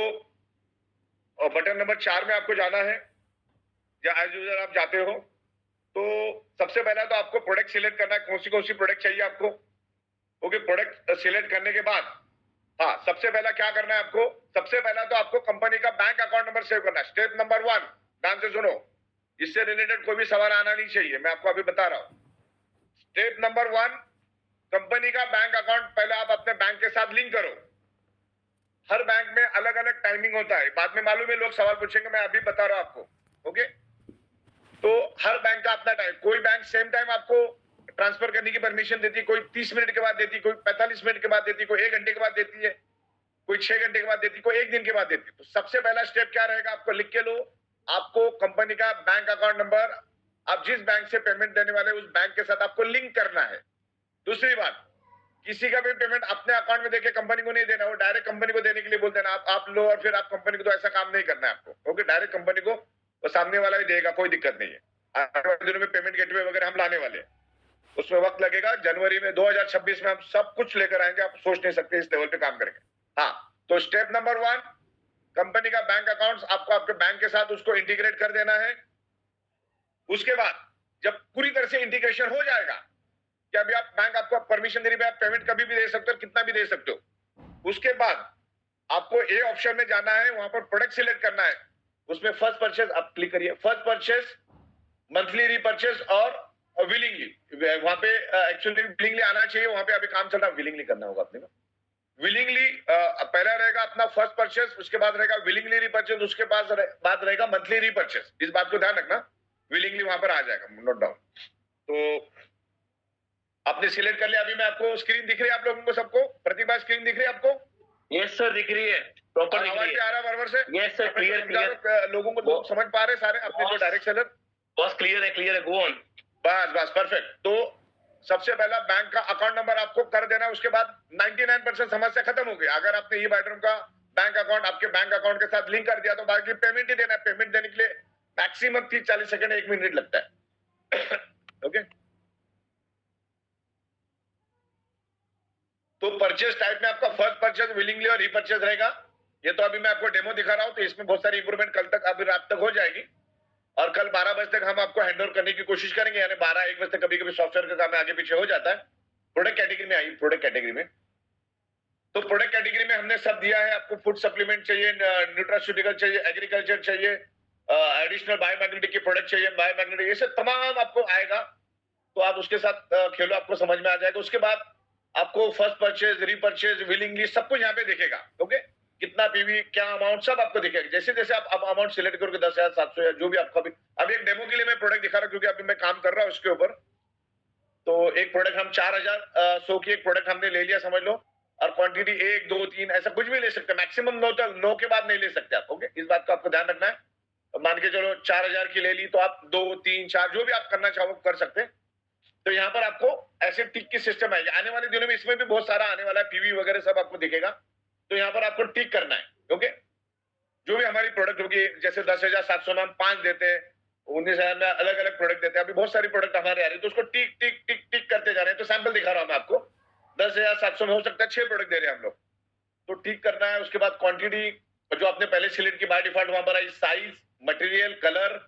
बटन नंबर 4 में आपको जाना है, या एज यूजर आप जाते हो, तो सबसे पहला तो आपको प्रोडक्ट सिलेक्ट करना है, कौन सी प्रोडक्ट चाहिए आपको। ओके, प्रोडक्ट सिलेक्ट करने के बाद हाँ, सबसे पहला क्या करना है आपको, सबसे पहला तो आपको कंपनी का बैंक अकाउंट नंबर सेव करना है। स्टेप नंबर 1, ध्यान से सुनो, इससे रिलेटेड कोई भी सवाल आना नहीं चाहिए, मैं आपको अभी बता रहा हूं। स्टेप नंबर 1, कंपनी का बैंक अकाउंट पहले आप अपने बैंक के साथ लिंक करो। हर बैंक में अलग अलग टाइमिंग होता है, बाद में मालूम है लोग सवाल पूछेंगे, मैं अभी बता रहा हूं आपको। ओके, तो हर बैंक का अपना टाइम, कोई बैंक सेम टाइम आपको ट्रांसफर करने की परमिशन देती है, कोई 30 मिनट के बाद देती है, कोई 45 मिनट के बाद देती है, कोई 1 घंटे के बाद देती है, कोई 6 घंटे के बाद देती है, कोई 1 दिन के बाद देती है। तो सबसे पहला स्टेप क्या रहेगा, आपको लिख के लो, आपको कंपनी का बैंक अकाउंट नंबर, आप जिस बैंक से पेमेंट देने वाले उस बैंक के साथ आपको लिंक करना है। दूसरी बात, किसी का भी पेमेंट अपने अकाउंट में देके कंपनी को नहीं देना, वो डायरेक्ट कंपनी को देने के लिए बोल देना, आप लो और फिर आप कंपनी को, तो ऐसा काम नहीं करना है आपको। ओके, डायरेक्ट कंपनी को वो सामने वाला ही देगा, कोई दिक्कत नहीं है। आने वाले दिनों में पेमेंट गेटवे वगैरह हम लाने वाले हैं, उसमें वक्त लगेगा, जनवरी में 2026 में हम सब कुछ लेकर आएंगे, आप सोच नहीं सकते इस लेवल पे काम करेंगे। हाँ, तो स्टेप नंबर 1, कंपनी का बैंक अकाउंट आपको आपके बैंक के साथ उसको इंटीग्रेट कर देना है। उसके बाद जब पूरी तरह से इंटीग्रेशन हो जाएगा, कि अभी आप बैंक आपको परमिशन दे रही है, आप पेमेंट कभी भी दे सकते हो, कितना भी दे सकते हो। उसके बाद आपको ए ऑप्शन में जाना है, वहां पर प्रोडक्ट सिलेक्ट करना है, उसमें फर्स्ट परचेज आप क्लिक करिए, फर्स्ट परचेज, मंथली रीपर्चेज और विलिंगली। वहां पे एक्चुअली विलिंगली आना चाहिए, वहां पे अभी काम चल रहा है, विलिंगली करना होगा अपने को। विलिंगली पहला रहेगा अपना फर्स्ट परचेज, उसके बाद रहेगा विलिंगली रीपर्चेज, उसके बाद रहेगा मंथली रीपर्चेज। इस बात को ध्यान रखना, विलिंगली वहां पर आ जाएगा, नोट डाउन। तो आपने सिलेक्ट कर लिया, अभी मैं आपको स्क्रीन दिख रही है आप लोगों को सबको, प्रतिभा स्क्रीन दिख रही है आपको? यस सर, दिख रही है, प्रॉपर दिख रही है। आ रहा है बराबर से? Yes sir, clear. लोगों को लोग समझ पा रहे सारे अपने जो डायरेक्ट सेलर? बस क्लियर है, गो ऑन। बस परफेक्ट। तो सबसे पहला बैंक का अकाउंट नंबर आपको कर देना, उसके बाद 99% समस्या खत्म हो गई। अगर आपने ये बाइडरूम का बैंक अकाउंट आपके बैंक अकाउंट के साथ लिंक कर दिया, तो बाकी पेमेंट ही देना है। पेमेंट देने के लिए मैक्सिमम 30-40 सेकंड, 1 मिनट लगता है। ओके, तो परचेज टाइप में आपका फर्स्ट परचेज, विलिंगली और रीपर्चेज रहेगा। ये तो अभी मैं आपको डेमो दिखा रहा हूं, तो इसमें बहुत सारी इंप्रूवमेंट कल तक, अभी रात तक हो जाएगी, और कल 12 बजे तक हम आपको हैंड ओवर करने की कोशिश करेंगे, यानी 12-1 बजे तक कभी कभी सॉफ्टवेयर का काम आगे पीछे हो जाता है। प्रोडक्ट कैटेगरी में आई, प्रोडक्ट कैटेगरी में, तो प्रोडक्ट कैटेगरी में हमने सब दिया है आपको। फूड सप्लीमेंट चाहिए, न्यूट्रास्यूटिकल चाहिए, एग्रीकल्चर चाहिए, एडिशनल बायोमैग्नेटिक के प्रोडक्ट चाहिए, बायोमैग्नेटिक, ये सब तमाम आपको आएगा। तो आप उसके साथ खेलो, आपको समझ में आ जाएगा। उसके बाद आपको फर्स्ट परचेज, रीपर्चेज, विलिंगली सब कुछ यहाँ पे दिखेगा। ओके, कितना पीवी, क्या अमाउंट, सब आपको दिखेगा। जैसे जैसे आप अमाउंट सिलेक्ट करोगे, 10,700 या जो भी आपका अभी एक डेमो के लिए मैं प्रोडक्ट दिखा रहा हूँ, क्योंकि अभी मैं काम कर रहा हूँ उसके ऊपर। तो एक प्रोडक्ट हम 4,100 की एक प्रोडक्ट हमने ले लिया, समझ लो, और क्वांटिटी 1, 2, 3 ऐसा कुछ भी ले सकते हैं, मैक्सिमम 9 तक, 9 के बाद नहीं ले सकते आप। ओके, इस बात का आपको ध्यान रखना है। मान के चलो 4,000 की ले ली, तो आप 2, 3, 4 जो भी आप करना चाहो कर सकते हैं। तो यहाँ पर आपको ऐसे टिक की सिस्टम आएगी आने वाले दिनों में, इसमें भी बहुत सारा आने वाला है, पीवी वगैरह सब आपको दिखेगा। तो यहाँ पर आपको टिक करना है। ओके, जो भी हमारी प्रोडक्ट होगी, जैसे 10,700 में हम 5 देते हैं, 19,000 में अलग अलग प्रोडक्ट देते हैं, अभी बहुत सारी प्रोडक्ट हमारे आ रही है, तो उसको टिक टिक टिक टिक करते जा रहे हैं। तो सैंपल दिखा रहा हूं मैं आपको, 10,700 में हो सकता है 6 प्रोडक्ट दे रहे हैं हम लोग। तो ठीक करना है। उसके बाद क्वांटिटी जो आपने पहले सिलेक्ट की बाय डिफॉल्ट वहां पर आई, साइज, मटेरियल, कलर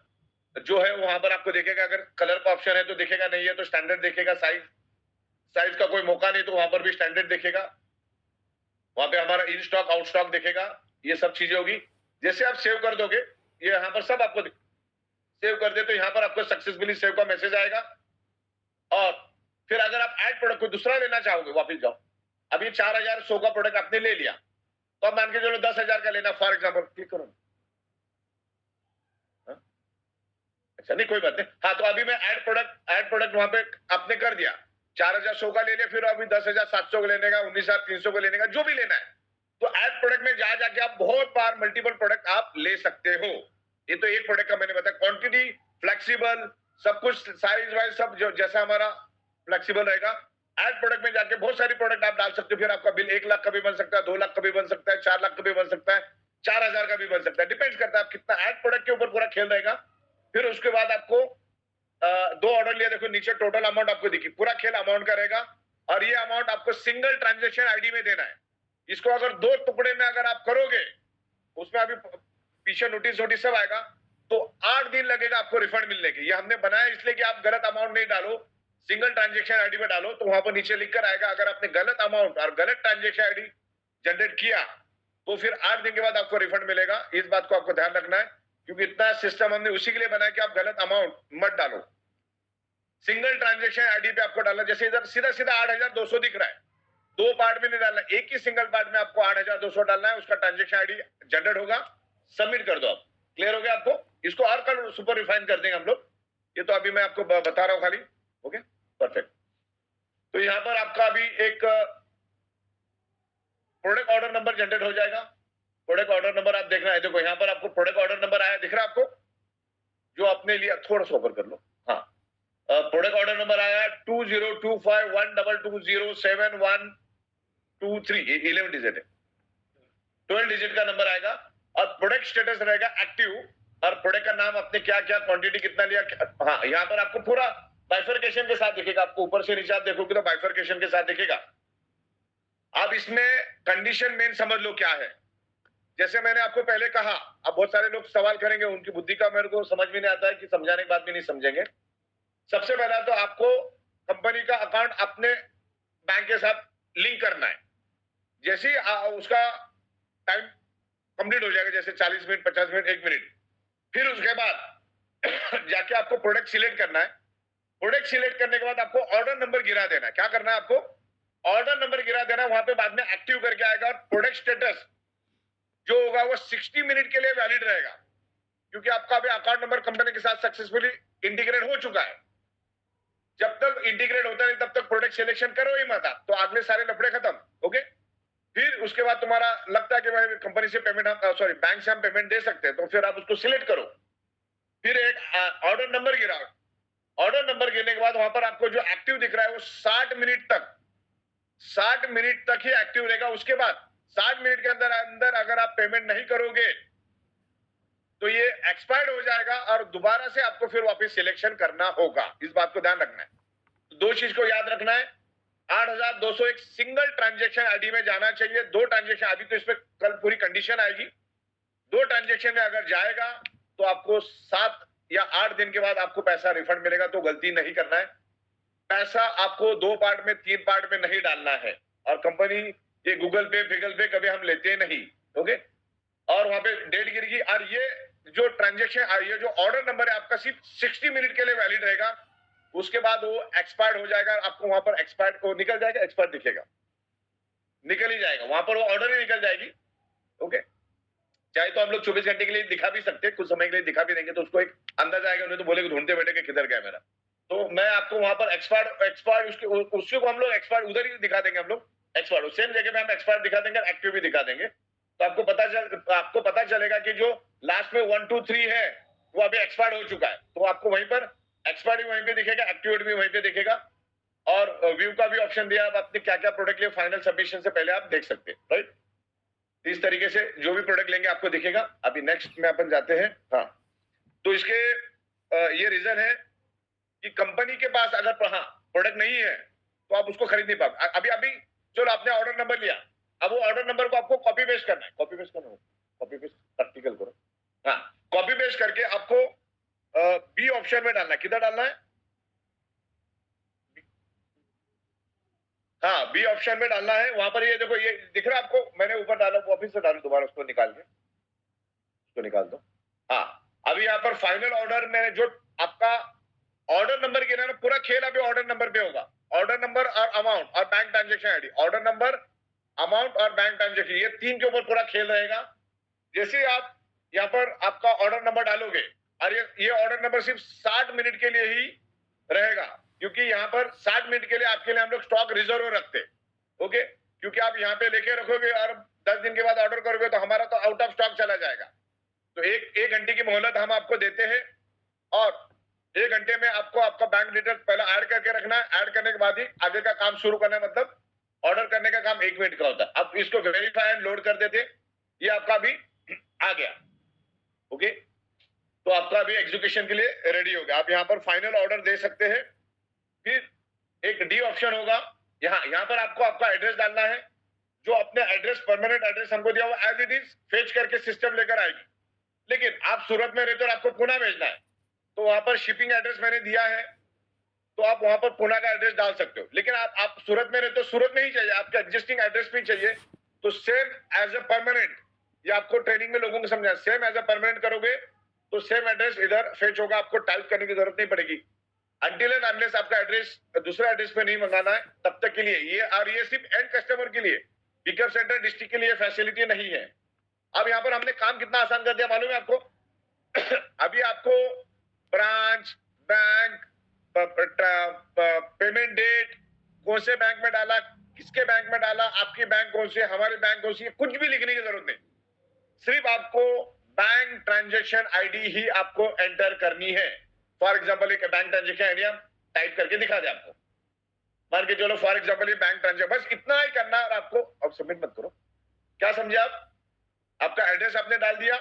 जो है वहां पर आपको देखेगा, अगर कलर का ऑप्शन है तो दिखेगा, नहीं है तो स्टैंडर्ड देखेगा, साइज साइज का कोई मौका नहीं तो वहां पर भी स्टैंडर्ड दिखेगा, वहां पे हमारा इन स्टॉक आउट स्टॉक दिखेगा, ये सब चीजें होगी। जैसे आप सेव कर दोगे ये यहाँ पर सब आपको सेव कर दे तो यहाँ पर आपको सक्सेसफुली सेव का मैसेज आएगा। और फिर अगर आप ऐड प्रोडक्ट कोई दूसरा लेना चाहोगे, वापस जाओ, अभी 4100 का प्रोडक्ट आपने ले लिया तो अब मान के चलो 10,000 का लेना फॉर एग्जाम्पल, क्लिक करो। अच्छा नहीं कोई बात नहीं, हाँ तो अभी मैं ऐड प्रोडक्ट वहां पे आपने कर दिया, 4100 का ले लिया, फिर अभी 10,700 का लेने का, 19,300 का लेने का, जो भी लेना है तो ऐड प्रोडक्ट में जा जाके आप बहुत बार मल्टीपल प्रोडक्ट आप ले सकते हो। ये तो एक प्रोडक्ट का मैंने बताया, क्वांटिटी फ्लेक्सिबल सब कुछ, साइज वाइज सब जो जैसा हमारा फ्लेक्सिबल रहेगा। ऐड प्रोडक्ट में जाके बहुत सारी प्रोडक्ट आप डाल सकते हो, फिर आपका बिल 1 लाख का भी बन सकता है, 2 लाख का भी बन सकता है, 4 लाख का भी बन सकता है, 4,000 का भी बन सकता है, डिपेंड्स करता है आप कितना ऐड प्रोडक्ट के ऊपर पूरा खेल रहेगा। फिर उसके बाद आपको 2 ऑर्डर लिया, देखो नीचे टोटल अमाउंट आपको दिखी, पूरा खेल अमाउंट का रहेगा और ये अमाउंट आपको सिंगल ट्रांजेक्शन आईडी में देना है। इसको अगर 2 टुकड़े में अगर आप करोगे, उसमें अभी पीछे नोटिस सब आएगा, तो 8 दिन लगेगा आपको रिफंड मिलने के। ये हमने बनाया इसलिए कि आप गलत अमाउंट नहीं डालो, सिंगल ट्रांजेक्शन आईडी में डालो, तो वहां पर नीचे लिख कर आएगा अगर आपने गलत अमाउंट और गलत ट्रांजेक्शन आईडी जनरेट किया तो फिर 8 दिन के बाद आपको रिफंड मिलेगा। इस बात को आपको ध्यान रखना है, क्योंकि इतना सिस्टम हमने उसी के लिए बनाया कि आप गलत अमाउंट मत डालो। सिंगल ट्रांजेक्शन आईडी पे आपको डालना, जैसे इधर सीधा सीधा 8,200 दिख रहा है, 2 पार्ट में नहीं डालना, एक ही सिंगल पार्ट में आपको 8,200 डालना है, उसका ट्रांजेक्शन आईडी जनरेट होगा, सबमिट कर दो आप। क्लियर हो गया आपको? इसको और कल सुपर रिफाइन कर देंगे हम लोग, ये तो अभी मैं आपको बता रहा हूं खाली। Okay perfect. तो यहां पर आपका अभी एक प्रोडक्ट ऑर्डर नंबर जनरेट हो जाएगा। प्रोडक्ट ऑर्डर नंबर आप देखना है, देखो यहां पर आपको प्रोडक्ट ऑर्डर नंबर आया, दिख रहा है आपको, जो आपने लिया, थोड़ा सा ऊपर कर लो, हाँ प्रोडक्ट ऑर्डर नंबर आया 20251222071123, 11 डिजिट है, 12 डिजिट का नंबर आएगा और प्रोडक्ट स्टेटस रहेगा एक्टिव और प्रोडक्ट का नाम आपने क्या क्या क्वांटिटी कितना लिया, हाँ यहाँ पर आपको पूरा बाइफरकेशन के साथ दिखेगा, आपको ऊपर से नीचे आप देखोगे तो बाइफरकेशन के साथ दिखेगा। अब इसमें कंडीशन मेन समझ लो क्या है, जैसे मैंने आपको पहले कहा, अब बहुत सारे लोग सवाल करेंगे, उनकी बुद्धि का मेरे को समझ में नहीं आता है कि समझाने के बाद भी नहीं समझेंगे। सबसे पहला तो आपको कंपनी का अकाउंट अपने बैंक के साथ लिंक करना है। जैसे ही उसका टाइम कंप्लीट हो जाएगा, जैसे 40 मिनट, 50 मिनट, 1 मिनट, फिर उसके बाद जाके आपको प्रोडक्ट सिलेक्ट करना है। प्रोडक्ट सिलेक्ट करने के बाद आपको ऑर्डर नंबर गिरा देना है। क्या करना है आपको? ऑर्डर नंबर गिरा देना, वहां पे बाद में एक्टिव करके आएगा और प्रोडक्ट स्टेटस जो होगा वो 60 मिनट के लिए वैलिड रहेगा, क्योंकि आपका अभी अकाउंट नंबर कंपनी के साथ सक्सेसफुली इंटीग्रेट हो चुका है। जब तक इंटीग्रेट होता नहीं तब तक प्रोडक्ट सिलेक्शन करो ही मत आप, तो अगले सारे लफड़े खत्म। ओके, फिर उसके बाद तुम्हारा लगता है कि भाई कंपनी से पेमेंट हम सॉरी बैंक से हम पेमेंट दे सकते हैं, तो फिर आप उसको सिलेक्ट करो, फिर एक ऑर्डर नंबर गिराओ। ऑर्डर नंबर गिरने के बाद वहां पर आपको जो एक्टिव दिख रहा है वो 60 मिनट तक ही एक्टिव रहेगा। उसके बाद 60 मिनट के अंदर अगर आप पेमेंट नहीं करोगे तो ये एक्सपायर्ड हो जाएगा और दोबारा से आपको फिर वापस सिलेक्शन करना होगा। इस बात को ध्यान रखना है। तो 2 चीज को याद रखना है, 8,200 एक सिंगल ट्रांजेक्शन आईडी में जाना चाहिए। 2 ट्रांजेक्शन, अभी तो इसमें कल पूरी कंडीशन आएगी, 2 ट्रांजेक्शन में अगर जाएगा तो आपको 7 या 8 दिन के बाद आपको पैसा रिफंड मिलेगा। तो गलती नहीं करना है, पैसा आपको 2 पार्ट में 3 पार्ट में नहीं डालना है। और कंपनी ये गूगल पे फिगल पे कभी हम लेते नहीं। ओके, और वहां पे डेट गिर गई और ये जो ट्रांजेक्शन, ये जो ऑर्डर नंबर है आपका सिर्फ 60 मिनट के लिए वैलिड रहेगा। उसके बाद वो एक्सपायर्ड हो जाएगा, आपको वहां पर एक्सपायर्ड को निकल जाएगा, एक्सपायर्ड दिखेगा, निकल ही जाएगा, वहां पर वो ऑर्डर ही निकल जाएगी। ओके, चाहे तो हम लोग 24 घंटे के लिए दिखा भी सकते हैं, कुछ समय के लिए दिखा भी देंगे तो उसको एक अंदाजा आएगा, उन्हें तो बोलेगा ढूंढते बैठे कि किधर गया मेरा। तो मैं आपको वहां पर एक्सपायर्ड उसको हम लोग एक्सपायर्ड उधर ही दिखा देंगे, हम लोग एक्सपायर्ड सेम जगह पे हम एक्सपायर्ड दिखा देंगे, एक्टिव भी दिखा देंगे। तो आपको पता चलेगा कि जो लास्ट में 1 2 3 है वो अभी एक्सपायर्ड हो चुका है, तो आपको वहीं पर एक्सपायर्ड भी वहीं पे दिखेगा, एक्टिवेट भी वहीं पे दिखेगा। और व्यू का भी ऑप्शन दिया, आप अपने क्या क्या प्रोडक्ट लिए फाइनल सबमिशन से पहले आप देख सकते हैं, राइट। इस तरीके से जो भी प्रोडक्ट लेंगे आपको दिखेगा। अभी नेक्स्ट में अपन जाते हैं। हाँ, तो इसके ये रीजन है कि कंपनी के पास अगर प्रोडक्ट नहीं है तो आप उसको खरीद नहीं पाओगे। अभी चलो आपने ऑर्डर नंबर लिया, अब वो ऑर्डर नंबर को आपको कॉपी पेस्ट करना है, कॉपी पेस्ट करना है, कॉपी पेस्ट प्रैक्टिकल करो। हाँ, कॉपी पेस्ट करके आपको बी ऑप्शन में डालना है। किधर डालना है? हाँ, बी ऑप्शन में डालना है। वहां पर ये देखो, ये दिख रहा है आपको, मैंने ऊपर डाला, वापिस से डालो दोबारा, उसको निकाल के, उसको निकाल दो। हाँ, अभी यहाँ पर फाइनल ऑर्डर में जो आपका ऑर्डर नंबर गिना ना, पूरा खेल अभी ऑर्डर नंबर पे होगा। ऑर्डर नंबर और अमाउंट और bank transaction ID, order number, amount और बैंक ट्रांजेक्शन, ये तीन के ऊपर पूरा खेल रहेगा। जैसे आप यहाँ पर आपका ऑर्डर नंबर डालोगे, और ये ऑर्डर नंबर सिर्फ 60 मिनट के लिए ही रहेगा, क्योंकि यहाँ पर 60 मिनट के लिए आपके लिए हम लोग स्टॉक रिजर्व रखते, ओके। क्योंकि आप यहाँ पे लेके रखोगे और 10 दिन के बाद ऑर्डर करोगे तो हमारा तो आउट ऑफ स्टॉक चला जाएगा। तो एक घंटे की मोहलत हम आपको देते हैं, और 1 घंटे में आपको आपका बैंक डिटेल पहले ऐड करके रखना है। ऐड करने के बाद ही आगे का काम शुरू करना है, मतलब ऑर्डर करने का काम 1 मिनट का होता है। अब इसको वेरीफाई एंड लोड कर देते, ये आपका अभी आ गया, ओके। तो आपका अभी एग्जीक्यूशन के लिए रेडी हो गया। आप यहाँ पर फाइनल ऑर्डर दे सकते हैं। फिर एक डी ऑप्शन होगा, यहाँ पर आपको आपका एड्रेस डालना है। जो अपने एड्रेस, परमानेंट एड्रेस हमको दिया हुआ एज इट इज फेच करके सिस्टम लेकर आएगी। लेकिन आप सूरत में रहते हो और आपको पुणे भेजना है, तो वहां पर शिपिंग एड्रेस मैंने दिया है, तो आप वहां पर पुणे का एड्रेस डाल सकते हो। लेकिन आप सूरत में रहते हो, सूरत में ही चाहिए, आपका एग्जिस्टिंग एड्रेस भी चाहिए, तो सेम एज ए परमानेंट, ये आपको ट्रेनिंग में लोगों को समझा, सेम एज ए परमानेंट करोगे तो सेम एड्रेस इधर फेच होगा, आपको टाइप करने की जरूरत नहीं पड़ेगी। अनटिल एंड अनलेस आपका एड्रेस दूसरा एड्रेस पे नहीं मंगाना है, तब तक के लिए ये, और ये सिर्फ एंड कस्टमर के लिए, पिकअप सेंटर डिस्ट्रिक्ट के लिए फैसिलिटी नहीं है। अब यहाँ पर हमने काम कितना आसान कर दिया मालूम है आपको? अभी आपको ब्रांच, बैंक, पेमेंट डेट, कौन से बैंक में डाला, किसके बैंक में डाला, आपकी बैंक कौन सी है, हमारी बैंक कौन सी है, कुछ भी लिखने की जरूरत नहीं। सिर्फ आपको बैंक ट्रांजेक्शन आईडी ही आपको एंटर करनी है। फॉर एग्जांपल एक बैंक ट्रांजेक्शन आईडी हम टाइप करके दिखा दे आपको, मान के चलो फॉर एग्जांपल ये बैंक ट्रांजेक्शन, बस इतना ही करना है। और आपको अब सबमिट मत करो, क्या समझे आप? आपका एड्रेस आपने डाल दिया,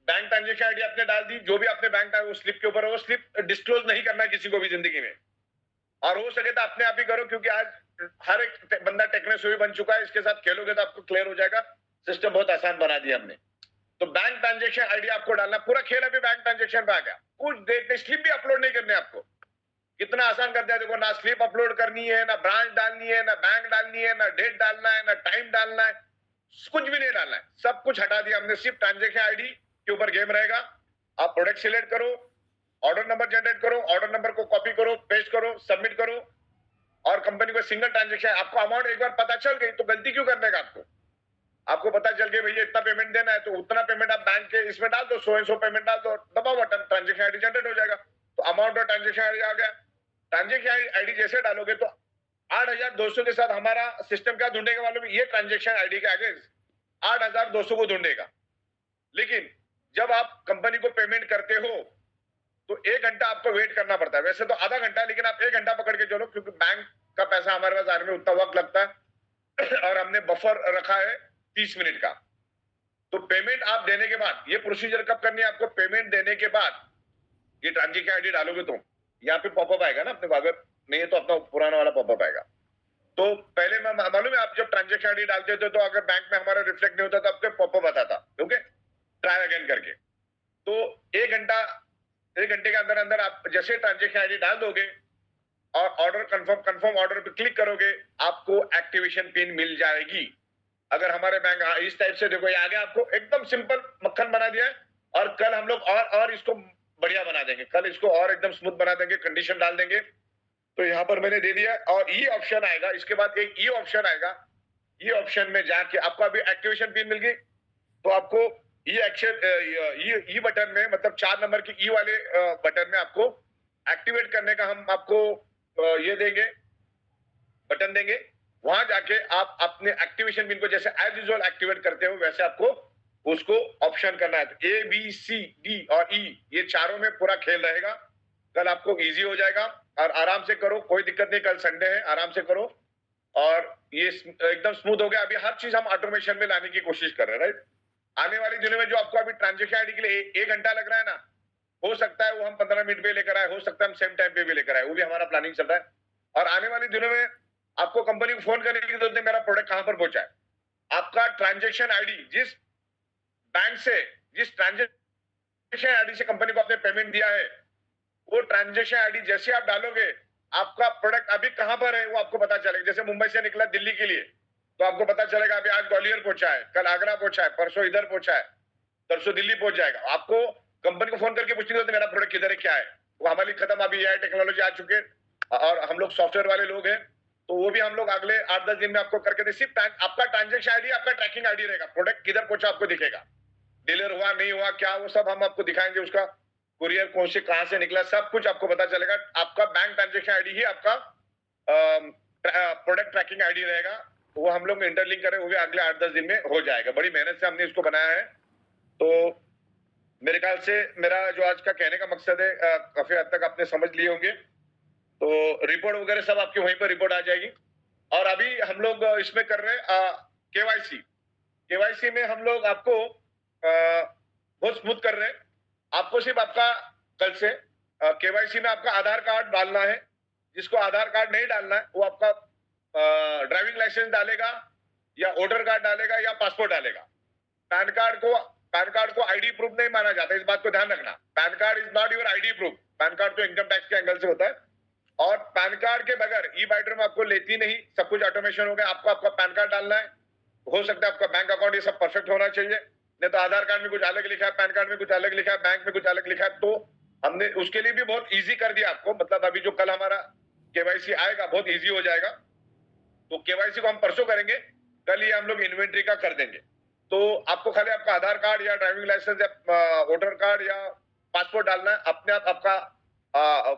बैंक ट्रांजेक्शन आईडी आपने डाल दी, जो भी आपने बैंक वो स्लिप के ऊपर, वो स्लिप डिस्क्लोज नहीं करना किसी को भी जिंदगी में, और हो सके तो अपने आप ही करो, क्योंकि आज हर एक बंदा टेक्निशियन बन चुका है। इसके साथ खेलोगे तो आपको क्लियर हो जाएगा, सिस्टम बहुत आसान बना दिया हमने। तो बैंक ट्रांजेक्शन आईडी आपको डालना, पूरा खेल अभी बैंक ट्रांजेक्शन पे आ गया। कुछ देखते, स्लिप भी अपलोड नहीं करने आपको, कितना आसान कर दिया देखो। ना स्लिप अपलोड करनी है, ना ब्रांच डालनी है, ना बैंक डालनी है, ना डेट डालना है, ना टाइम डालना है, कुछ भी नहीं डालना है, सब कुछ हटा दिया हमने। सिर्फ ट्रांजेक्शन आईडी के ऊपर गेम रहेगा। आप प्रोडक्ट सिलेक्ट करो, ऑर्डर नंबर जनरेट करो, ऑर्डर नंबर को कॉपी करो, पेस्ट करो, सबमिट करो, और कंपनी को सिंगल ट्रांजेक्शन। आपको अमाउंट एक बार पता चल गई तो गलती क्यों करने का? आपको पता चल गया भैया इतना पेमेंट देना है, तो उतना पेमेंट आप बैंक के इसमें डाल दो, 100 पेमेंट डाल दो, दबाओ बटन, ट्रांजेक्शन आईडी जनरेट हो जाएगा। तो अमाउंट और ट्रांजेक्शन आईडी आ गया। ट्रांजेक्शन आईडी जैसे डालोगे तो 8200 के साथ हमारा सिस्टम क्या ढूंढेगा मालूम है? ये ट्रांजेक्शन आईडी के आगे 8200 को ढूंढेगा। लेकिन जब आप कंपनी को पेमेंट करते हो तो 1 घंटा आपको वेट करना पड़ता है, वैसे तो आधा घंटा, लेकिन आप 1 घंटा पकड़ के चलो, क्योंकि बैंक का पैसा हमारे पास आने में उतना वक्त लगता है और हमने बफर रखा है 30 मिनट का। तो पेमेंट आप देने के बाद, ये प्रोसीजर कब करनी है आपको? पेमेंट देने के बाद ये ट्रांजेक्शन आईडी डालोगे तो यहाँ पे पॉपअप आएगा ना अपने को, अगर नहीं है तो अपना पुराना वाला पॉपअप आएगा। तो पहले मैं मालूम है, आप जब ट्रांजेक्शन आईडी डालते थे तो अगर बैंक में हमारा रिफ्लेक्ट नहीं होता तो आपके पॉपअप आता था, ओके, ट्राई अगेन करके। तो 1 घंटे के अंदर अंदर आप जैसे ट्रांजेक्शन आईडी डाल दोगे और ऑर्डर कंफर्म ऑर्डर पे क्लिक करोगे, आपको एक्टिवेशन पिन मिल जाएगी। अगर हमारे बैंक इस टाइप से देखो, ये आगे आपको एकदम सिंपल मक्खन बना दिया है, और कल हम लोग और इसको बढ़िया बना देंगे, कल इसको और एकदम स्मूथ बना देंगे, कंडीशन डाल देंगे। तो यहाँ पर मैंने दे दिया, और ये ऑप्शन आएगा, इसके बाद एक ये ऑप्शन आएगा। ये ऑप्शन में जाके आपको अभी एक्टिवेशन पिन मिल गई, तो आपको ये एक्शन ये बटन में, मतलब 4 नंबर की ई वाले बटन में आपको एक्टिवेट करने का हम आपको ये देंगे, बटन देंगे। वहां जाके आप अपने एक्टिवेशन पिन को जैसे एज यूजुअल एक्टिवेट करते हो, वैसे आपको उसको ऑप्शन करना है। तो ए बी सी डी और ई, ये चारों में पूरा खेल रहेगा। कल आपको इजी हो जाएगा, और आराम से करो, कोई दिक्कत नहीं, कल संडे है, आराम से करो, और ये एकदम स्मूथ हो गया। अभी हर चीज हम ऑटोमेशन में लाने की कोशिश कर रहे हैं, राइट। आने वाली दिनों में जो आपको अभी ट्रांजेक्शन आईडी के लिए 1 घंटा लग रहा है ना, हो सकता है वो हम 15 मिनट पे लेकर आए, हो सकता है हम सेम टाइम पे भी लेकर आए, वो भी हमारा प्लानिंग चल रहा है। और आने वाली दिनों में आपको कंपनी को फोन करने की जरूरत नहीं मेरा प्रोडक्ट कहां पर पहुंचा है। आपका ट्रांजैक्शन आईडी जिस बैंक से, जिस ट्रांजैक्शन आईडी से कंपनी को आपने पेमेंट दिया है, वो ट्रांजैक्शन आईडी जैसे आप डालोगे, आपका प्रोडक्ट अभी कहां पर है वो आपको पता चलेगा। जैसे मुंबई से निकला दिल्ली के लिए, तो आपको पता चलेगा अभी आज ग्वालियर पहुंचा है, कल आगरा पहुंचा है, परसों इधर पहुंचा है, परसों दिल्ली पहुंच जाएगा। आपको कंपनी को फोन करके पूछनी होती है मेरा प्रोडक्ट किधर है, क्या है। वो हमारी खत्म, अभी एआई टेक्नोलॉजी आ चुके हैं और हम लोग सॉफ्टवेयर वाले लोग हैं, तो वो भी हम लोग अगले 8-10 दिन में आपको करके दे। सिर्फ आपका ट्रांजेक्शन आईडी, आपका ट्रैकिंग आईडी रहेगा, प्रोडक्ट किधर पहुंचा आपको दिखेगा, डिलीवर हुआ नहीं हुआ क्या, वो सब हम आपको दिखाएंगे। उसका कुरियर कौन से कहां से निकला, सब कुछ आपको पता चलेगा। आपका बैंक ट्रांजेक्शन आईडी ही आपका प्रोडक्ट ट्रैकिंग आईडी रहेगा, वो हम लोग इंटरलिंक करें, वो भी अगले 8-10 दिन में हो जाएगा। बड़ी मेहनत से हमने इसको बनाया है। तो मेरे ख्याल से मेरा जो आज का कहने का मकसद है काफी हद तक आपने समझ लिए होंगे। तो रिपोर्ट वगैरह सब आपके वहीं पर रिपोर्ट आ जाएगी। और अभी हम लोग इसमें कर रहे हैं केवाईसी। केवाईसी में हम लोग आपको बहुत स्मूथ कर रहे हैं। आपको सिर्फ आपका कल से केवाईसी में आपका आधार कार्ड डालना है। जिसको आधार कार्ड नहीं डालना है वो आपका ड्राइविंग लाइसेंस डालेगा या वोटर कार्ड डालेगा या पासपोर्ट डालेगा। पैन कार्ड को आईडी प्रूफ नहीं माना जाता, इस बात को ध्यान रखना। Pan card is not your ID proof. Pan card तो इनकम टैक्स के एंगल से होता है, और पैन कार्ड के बगैर ई बाइटर में आपको लेती नहीं। सब कुछ ऑटोमेशन हो गया। आपको आपका पैन कार्ड डालना है, हो सकता है आपका बैंक अकाउंट ये सब परफेक्ट होना चाहिए, नहीं तो आधार कार्ड में कुछ अलग लिखा है, पैन कार्ड में कुछ अलग लिखा है, बैंक में कुछ अलग लिखा है। तो हमने उसके लिए भी बहुत इजी कर दिया आपको। मतलब अभी जो कल हमारा केवाईसी आएगा बहुत इजी हो जाएगा। तो केवाईसी को हम परसों करेंगे, कल ये हम लोग इन्वेंट्री का कर देंगे। तो आपको खाली आपका आधार कार्ड या ड्राइविंग लाइसेंस या वोटर कार्ड या पासपोर्ट डालना है, अपने आप आपका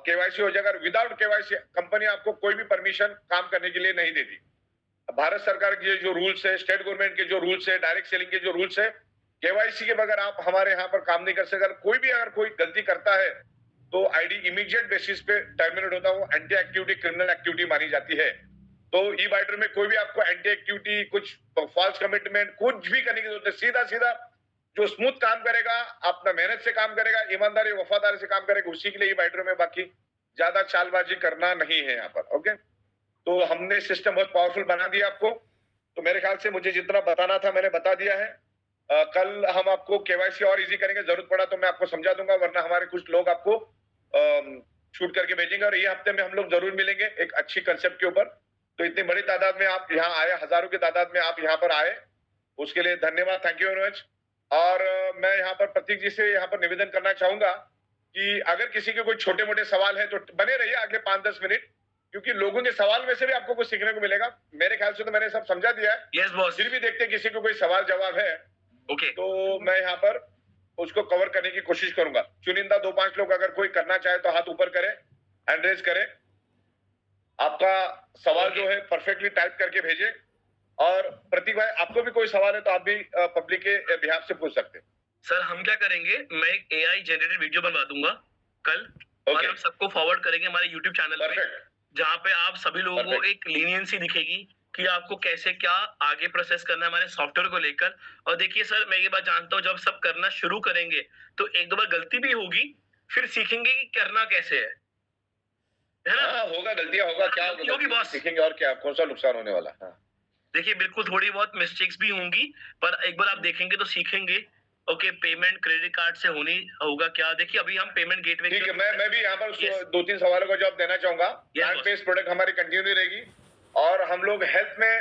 केवाईसी हो जाएगा। विदाउट केवाईसी कंपनी आपको कोई भी परमिशन काम करने के लिए नहीं देती। भारत सरकार के जो रूल्स है, स्टेट गवर्नमेंट के जो रूल्स है, डायरेक्ट सेलिंग के जो रूल्स है, केवाईसी के बगैर आप हमारे यहाँ पर काम नहीं कर सकते। अगर कोई गलती करता है तो आईडी इमीडिएट बेसिस पे टर्मिनेट होता है, वो एंटी एक्टिविटी, क्रिमिनल एक्टिविटी मानी जाती है। तो ई बाइटर में कोई भी आपको एंटी एक्टिविटी, कुछ फॉल्स कमिटमेंट, कुछ भी करने की जरूरत है। सीधा सीधा जो स्मूथ काम करेगा, अपना मेहनत से काम करेगा, ईमानदारी वफादारी से काम करेगा, उसी के लिए ई बाइटर में। बाकी ज्यादा चालबाजी करना नहीं है यहाँ पर। ओके, तो हमने सिस्टम बहुत पावरफुल बना दिया आपको। तो मेरे ख्याल से मुझे जितना बताना था मैंने बता दिया है। कल हम आपको केवाईसी और इजी करेंगे, जरूरत पड़ा तो मैं आपको समझा दूंगा, वरना हमारे कुछ लोग आपको शूट करके भेजेंगे। और ये हफ्ते में हम लोग जरूर मिलेंगे एक अच्छी कंसेप्ट के ऊपर। तो इतनी बड़ी तादाद में आप यहाँ आए, हजारों की तादाद में आप यहाँ पर आए, उसके लिए धन्यवाद, थैंक यू वेरी मच। और मैं यहाँ पर प्रतीक जी से यहाँ पर निवेदन करना चाहूंगा कि अगर किसी के कोई छोटे मोटे सवाल है तो बने रहिए अगले 5-10 मिनट, क्योंकि लोगों के सवाल में से भी आपको कुछ सीखने को मिलेगा। मेरे ख्याल से तो मैंने सब समझा दिया है। Yes boss. फिर भी देखते किसी को कोई सवाल जवाब है ओके, तो मैं यहाँ पर उसको कवर करने की कोशिश करूंगा। चुनिंदा 2-5 लोग अगर कोई करना चाहे तो हाथ ऊपर करें, हैंड रेज करें, आपका सवाल जो है परफेक्टली टाइप करके भेजें। और प्रतीक भाई आपको भी कोई सवाल है तो आप भी पब्लिक के बिहाफ से पूछ सकते हैं। सर हम क्या करेंगे, मैं एक एआई जनरेटेड वीडियो बनवा दूंगा कल, और हम सबको फॉरवर्ड करेंगे हमारे यूट्यूब चैनल पे, जहाँ पे आप सभी लोगों को एक लीनियंसी दिखेगी कि आपको कैसे क्या आगे प्रोसेस करना है हमारे सॉफ्टवेयर को लेकर। और देखिए सर, मैं ये बात जानता हूँ, जब सब करना शुरू करेंगे तो एक दो बार गलती भी होगी, फिर सीखेंगे कि करना कैसे है ना। होगा, गलतियां होगा, क्या होगी बॉस, सीखेंगे और क्या, कौन सा नुकसान होने वाला। हाँ देखिए बिल्कुल थोड़ी बहुत मिस्टेक्स भी होंगी, पर एक बार आप देखेंगे तो सीखेंगे। ओके, पेमेंट क्रेडिट कार्ड से होनी होगा क्या, देखिए अभी हम पेमेंट गेटवे। ठीक है, मैं भी यहाँ पर 2-3 सवालों का जवाब देना चाहूंगा। प्लांट बेस्ड प्रोडक्ट हमारी कंटिन्यू रहेगी, और हम लोग हेल्थ में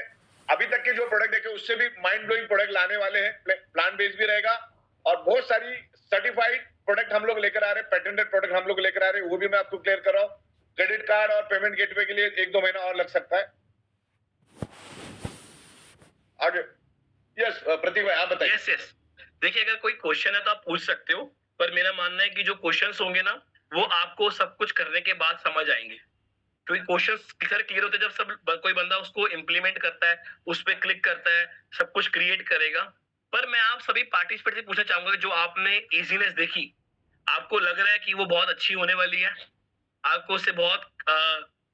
अभी तक के जो प्रोडक्ट देखे उससे भी माइंड ब्लोइंग प्रोडक्ट लाने वाले हैं। प्लांट बेस्ड भी रहेगा, और बहुत सारी सर्टिफाइड प्रोडक्ट हम लोग लेकर आ रहे हैं, पेटेंटेड प्रोडक्ट हम लोग लेकर आ रहे हैं, वो भी मैं आपको क्लियर कर रहा हूँ। क्रेडिट कार्ड और पेमेंट गेटवे के लिए 1-2 महीना और लग सकता है। आगे यस प्रतीक भाई आप बताइए। यस देखिए, अगर कोई क्वेश्चन है तो आप पूछ सकते हो, पर मेरा मानना है कि जो क्वेश्चंस होंगे ना वो आपको सब कुछ करने के बाद समझ आएंगे, क्योंकि क्वेश्चंस क्लियर होते हैं जब सब कोई बंदा उसको इम्प्लीमेंट करता है, उस पर क्लिक करता है, सब कुछ क्रिएट करेगा। पर मैं आप सभी पार्टिसिपेंट से पूछना चाहूंगा कि जो आपने इजीनेस देखी, आपको लग रहा है कि वो बहुत अच्छी होने वाली है, आपको उससे बहुत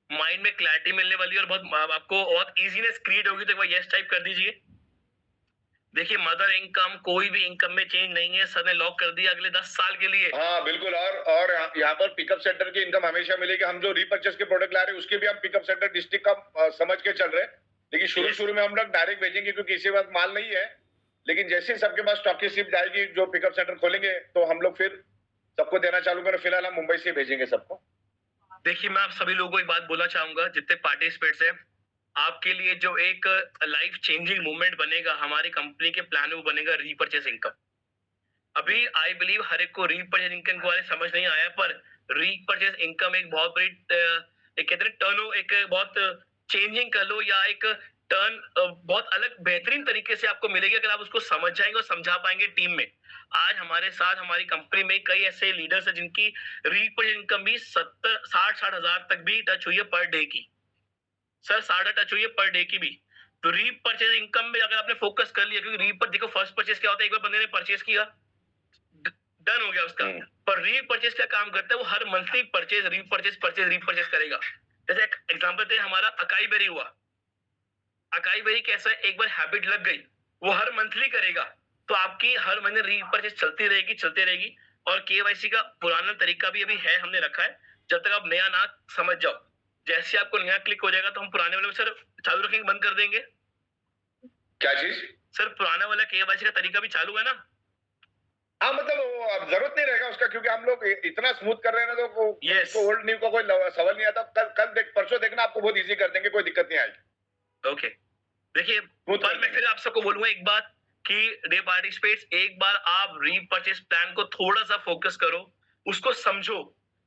माइंड में क्लैरिटी मिलने वाली है और बहुत आपको बहुत इजीनेस क्रिएट होगी, तो एक बार यस टाइप कर दीजिए। देखिए मदर इनकम कोई भी इनकम में चेंज नहीं है, सर ने लॉक कर दिया अगले 10 साल के लिए। हाँ बिल्कुल, और यहाँ पर पिकअप सेंटर की इनकम हमेशा मिलेगी। हम जो रीपर्चेस के प्रोडक्ट ला रहे हैं उसके भी हम पिकअप सेंटर डिस्ट्रिक्ट का समझ के चल रहे हैं, लेकिन Yes. शुरू में हम लोग डायरेक्ट भेजेंगे क्योंकि इसी वक्त माल नहीं है। लेकिन जैसे ही सबके पास स्टॉकिस्ट जाएगी, जो पिकअप सेंटर खोलेंगे तो हम लोग फिर सबको देना चालू करें। फिलहाल हम मुंबई से भेजेंगे सबको। देखिए मैं आप सभी लोगों को एक बात बोलना चाहूंगा, जितने पार्टिसिपेट्स हैं, आपके लिए जो एक लाइफ चेंजिंग मूवमेंट बनेगा हमारी कंपनी के प्लान में, बनेगा रीपर्चेस इनकम। अभी आई बिलीव हर एक को रीपर्चेस इनकम के बारे में समझ नहीं आया, पर रीपर्चेस इनकम एक बहुत बड़ी एक कहते हैं टर्न, एक बहुत चेंजिंग कर लो या एक टर्न बहुत अलग बेहतरीन तरीके से आपको मिलेगी अगर आप उसको समझ जाएंगे और समझा पाएंगे टीम में। आज हमारे साथ हमारी कंपनी में कई ऐसे लीडर्स हैं जिनकी रीपर्चेस इनकम भी 60 हजार तक भी टच हुई है पर डे की। सर 60 टच हुई है पर डे की भी। तो रीपर्चेस इनकम में अगर आपने फोकस कर लिया, क्योंकि रीपर देखो फर्स्ट परचेस क्या होता है, एक बार बंदे ने परचेस किया डन हो गया उसका। पर रीपर्चेस क्या काम करता है, वो हर मंथली परचेज रीपर्चेस करेगा। जैसे एक एग्जांपल थे, हमारा अकाई बेरी हुआ। अकाई बेरी कैसा है, एक बार हैबिट लग गई वो हर मंथली करेगा, तो आपकी हर महीने रीपर्चेस चलती रहेगी। और केवाईसी का पुराना तरीका भी अभी है, हमने रखा है, जब तक आप नया ना समझ जाओ। जैसे आपको नया क्लिक हो जाएगा तो हम पुराने वाले में सर चालू रखेंगे, बंद कर देंगे। क्या चीज? सर पुराना वाला केवाईसी का तरीका भी चालू है ना। हाँ मतलब अब जरूरत नहीं रहेगा उसका, क्योंकि हम लोग इतना स्मूथ कर रहे हैं ना, तो Yes. ओल्ड न्यू का कोई सवाल नहीं आता। परसों देखना, आपको बहुत इजी कर देंगे, कोई दिक्कत नहीं आएगी। ओके देखिए, पर मैं फिर आप सबको बोलूंगा एक बात कि डे पार्टिसिपेट्स, एक बार आप रीपर्चेस प्लान को थोड़ा सा फोकस करो, उसको समझो,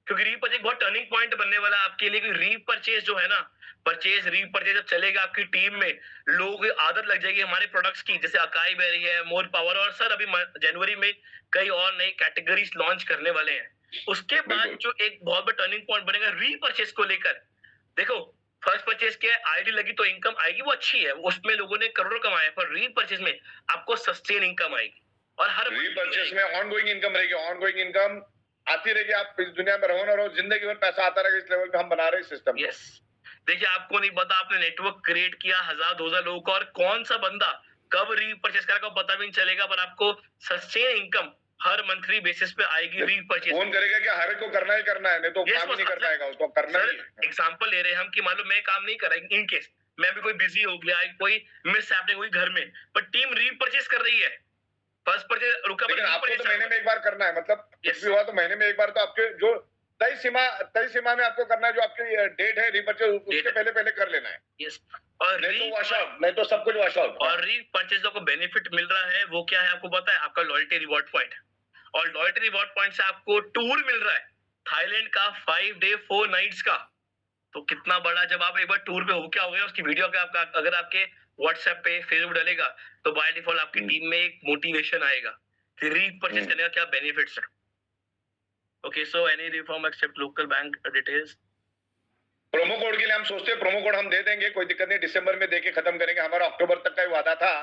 क्योंकि रीपर्चेस बहुत टर्निंग पॉइंट बनने वाला है आपके लिए। क्योंकि रीपर्चेस जो है ना, रीपर्चेस जब चलेगा आपकी टीम में, लोग आदत लग जाएगी हमारे प्रोडक्ट्स की, जैसे अकाई बेरी है, मोर पावर, और सर अभी जनवरी में कई और नई कैटेगरीज लॉन्च करने वाले हैं। उसके बाद जो एक बहुत बड़ा टर्निंग पॉइंट बनेगा रीपर्चेस को लेकर, देखो फर्स्ट परचेस के आईडी लगी तो इनकम आएगी, वो अच्छी है, उसमें लोगों ने करोड़ों कमाए, पर रीपर्चेस में आपको सस्टेन इनकम आएगी। और हर रीपर्चेस में ऑनगोइंग इनकम रहेगी, ऑनगोइंग इनकम आती रहेगी। आप इस दुनिया में रहो ना रहो, जिंदगी भर पैसा आता रहेगा। इस लेवल पे हम बना रहे हैं सिस्टम। यस, देखिए आपको नहीं पता, आपने नेटवर्क क्रिएट किया 1000-2000 लोगों का, और कौन सा बंदा कब रीपर्चेस करेगा पता भी नहीं चलेगा, पर आपको सस्टेन इनकम हर मंथली बेसिस पे आएगी रीपर्चेस। फोन करेगा कि हर एक को करना ही करना है, नहीं तो काम ही नहीं कर पाएगा, उसको करना ही है। एग्जांपल ले रहे हैं हम कि मान लो मैं काम नहीं कर रहा, इन केस मैं भी कोई बिजी हो गया, कोई मिस हैपनिंग हुई घर में, पर टीम रीपर्चेस कर रही है, फर्स्ट परचेस रुका, लेकिन आपको तो महीने में एक बार करना है। मतलब कुछ भी हुआ तो महीने में एक बार तो आपके जो तय सीमा में आपको करना है, जो आपकी डेट है रीपर्चेस, उसके पहले कर लेना है। यस, और नहीं तो सब कुछ वॉश आउट। और रीपर्चेस को बेनिफिट मिल रहा है, वो क्या है आपको पता है, आपका लॉयल्टी रिवॉर्ड पॉइंट। और लॉयल्टी रिवॉर्ड पॉइंट से आपको टूर मिल रहा है थाईलैंड का 5 डे 4 नाइट्स का। तो कितना बड़ा, जब आप एक बार टूर पे हो क्या हो गया, उसकी वीडियो अगर आपके व्हाट्सएप पे फेसबुक डालेगा तो बाय डिफॉल्ट आपकी टीम में एक मोटिवेशन आएगा कि रीपर्चेस करने का क्या बेनिफिट्स है। Okay, so any reform except local bank details. Promo code के लिए हम सोचते हैं, प्रोमो कोड हम दे देंगे, कोई दिक्कत नहीं, दिसंबर में देके खत्म करेंगे। हमारा अक्टूबर तक का ही वादा था,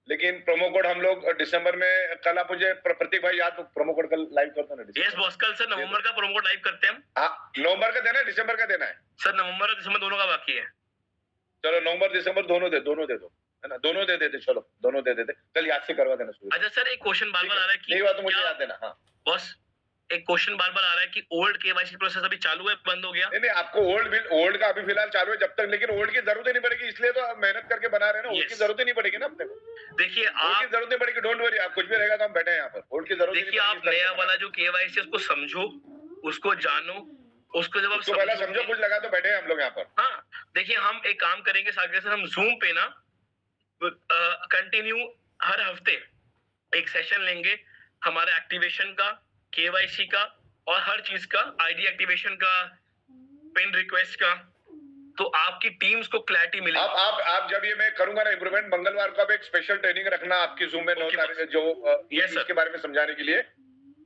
लेकिन प्रोमो कोड हम लोग दिसंबर में, कल आप मुझे प्रतीक भाई याद, प्रोमो कोड कल लाइव करते हैं ना। यस बॉस, कल सर नवंबर का प्रोमो कोड लाइव करते हैं हम। हाँ, नवंबर का देना है, दिसंबर का देना है? सर नवंबर और दिसंबर दोनों का बाकी है। चलो नवंबर दिसंबर दोनों दे दो, है ना, दोनों दे देते, चलो दोनों दे देते, कल याद से करवा देना। अच्छा सर, एक क्वेश्चन बार बार आ रहा है कि यही बात मुझे याद देना। हाँ बॉस, एक क्वेश्चन बार बार आ रहा है कि ओल्ड केवाईसी प्रोसेस अभी चालू है, बंद हो गया? नहीं, आपको ओल्ड का अभी फिलहाल चालू है जब तक, लेकिन ओल्ड की जरूरत ही नहीं पड़ेगी, इसलिए तो मेहनत करके बना रहे हैं ना। ओल्ड की जरूरत ही नहीं पड़ेगी ना अपने को। देखिए ओल्ड की जरूरत नहीं पड़ेगी, डोंट वरी, आप कुछ भी रहेगा तो हम बैठे हैं यहाँ पर। ओल्ड की जरूरत देखिए, आप नया वाला जो केवाईसी उसको समझो, उसको जानो, उसको जब आप पहला समझो, कुछ लगा तो बैठे हैं हम लोग यहाँ पर। हाँ देखिए, हम एक काम करेंगे सागर सर, हम जूम पे ना कंटिन्यू हर हफ्ते एक सेशन लेंगे हमारे एक्टिवेशन का, केवाईसी का, और हर चीज का, आईडी एक्टिवेशन का, पिन रिक्वेस्ट का, तो आपकी टीम्स को क्लैरिटी मिलेगी। आप जब ये मैं करूंगा ना इम्प्रूवमेंट, मंगलवार को आप एक स्पेशल ट्रेनिंग रखना आपकी जूम में 9 तारीख, जो इसके बारे में समझाने के लिए।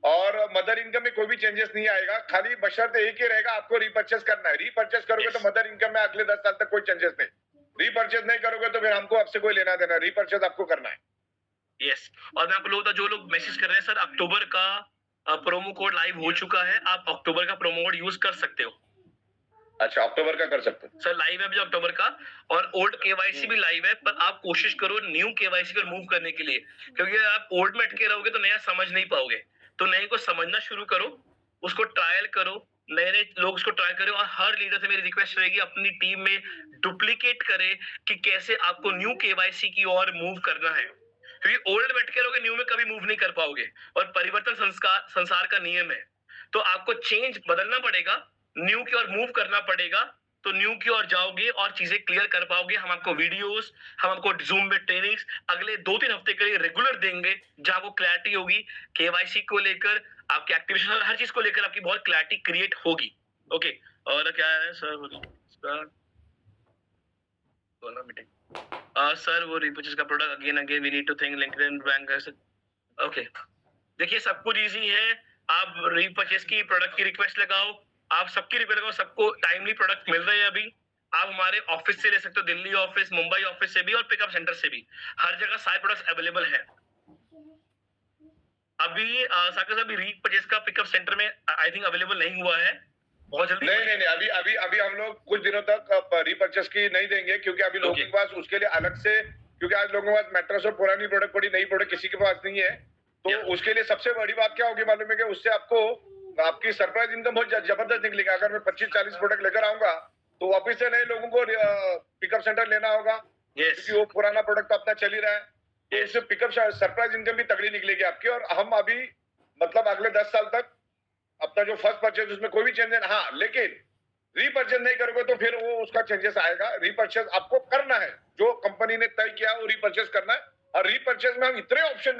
और मदर इनकम में कोई भी चेंजेस नहीं आएगा, खाली बशर्ते एक ही रहेगा, आपको रीपर्चेस करना है। रीपर्चेस करोगे तो मदर इनकम में अगले 10 साल तक कोई चेंजेस नहीं। रीपर्चेस नहीं करोगे तो फिर हमको आपसे कोई लेना देना, रीपर्चेस आपको करना है। यस, और मैं आपको लोग जो लोग मैसेज कर रहे हैं सर, अक्टूबर का प्रोमो कोड लाइव हो चुका है, आप अक्टूबर का प्रोमो कोड यूज कर सकते हो। अच्छा, अक्टूबर का कर सकते हैं। सर लाइव है अभी अक्टूबर का, और ओल्ड केवाईसी भी लाइव है, पर आप कोशिश करो न्यू केवाईसी पर मूव करने के लिए, क्योंकि अगर आप ओल्ड में अटके रहोगे तो नया समझ नहीं पाओगे। तो नए को समझना शुरू करो, उसको ट्रायल करो, नए नए लोग उसको ट्राई करें, और हर लीडर से मेरी रिक्वेस्ट रहेगी अपनी टीम में डुप्लीकेट करे कि कैसे आपको न्यू केवाईसी की ओर मूव करना है, क्योंकि ओल्ड में अटके रहोगे न्यू में कभी मूव नहीं कर पाओगे, और परिवर्तन संसार का नियम है। तो आपको चेंज बदलना पड़ेगा, न्यू की ओर मूव करना पड़ेगा, तो न्यू की ओर जाओगे और चीजें क्लियर कर पाओगे। हम आपको वीडियोस, हम आपको जूम में ट्रेनिंग्स अगले 2-3 हफ्ते के लिए रेगुलर देंगे, जहां आपको क्लैरिटी होगी केवाईसी को लेकर, आपके एक्टिवेशन, हर चीज को लेकर आपकी बहुत क्लैरिटी क्रिएट होगी। ओके, और क्या है सर मीटिंग सर, वो रिपर्चेज का product again we need to think LinkedIn bank. Okay, देखिए सब कुछ इजी है। आप रीपरचेस की प्रोडक्ट की रिक्वेस्ट लगाओ, आप सबकी रिक्वेस्ट लगाओ, सबको टाइमली प्रोडक्ट मिल रहे हैं अभी। आप हमारे ऑफिस से ले सकते हो, दिल्ली ऑफिस, मुंबई ऑफिस से भी, और पिकअप सेंटर से भी, हर जगह सारे प्रोडक्ट्स अवेलेबल है अभी। साकर साहब, रीपरचेस का पिकअप सेंटर में आई थिंक अवेलेबल नहीं हुआ है, बहुत जल्दी। नहीं, अभी अभी अभी हम लोग कुछ दिनों तक रीपर्चेस की नहीं देंगे, क्योंकि अभी लोगों के पास उसके लिए अलग से, क्योंकि आज लोगों के पास मैट्रेस और पुरानी प्रोडक्ट पड़ी, नई प्रोडक्ट किसी के पास नहीं है। तो उसके लिए सबसे बड़ी बात क्या होगी मालूम है, कि उससे आपको आपकी सरप्राइज इनकम बहुत जबरदस्त निकलेगा। अगर मैं 25-40 प्रोडक्ट लेकर आऊंगा तो वापिस से नए लोगों को पिकअप सेंटर लेना होगा, क्योंकि वो पुराना प्रोडक्ट तो अपना चल ही रहा है। तो इससे पिकअप सरप्राइज इनकम भी तगड़ी निकलेगी आपकी। और हम अभी मतलब अगले 10 साल तक अपना जो फर्स्ट परचेज उसमें कोई भी चेंज नहीं, हाँ, लेकिन रीपर्चेज नहीं करोगे तो फिर वो उसका चेंजेस आएगा। रीपर्चेज आपको करना है, जो कंपनी ने तय किया वो रीपर्चेज करना है। और रीपर्चेज में हम इतने ऑप्शन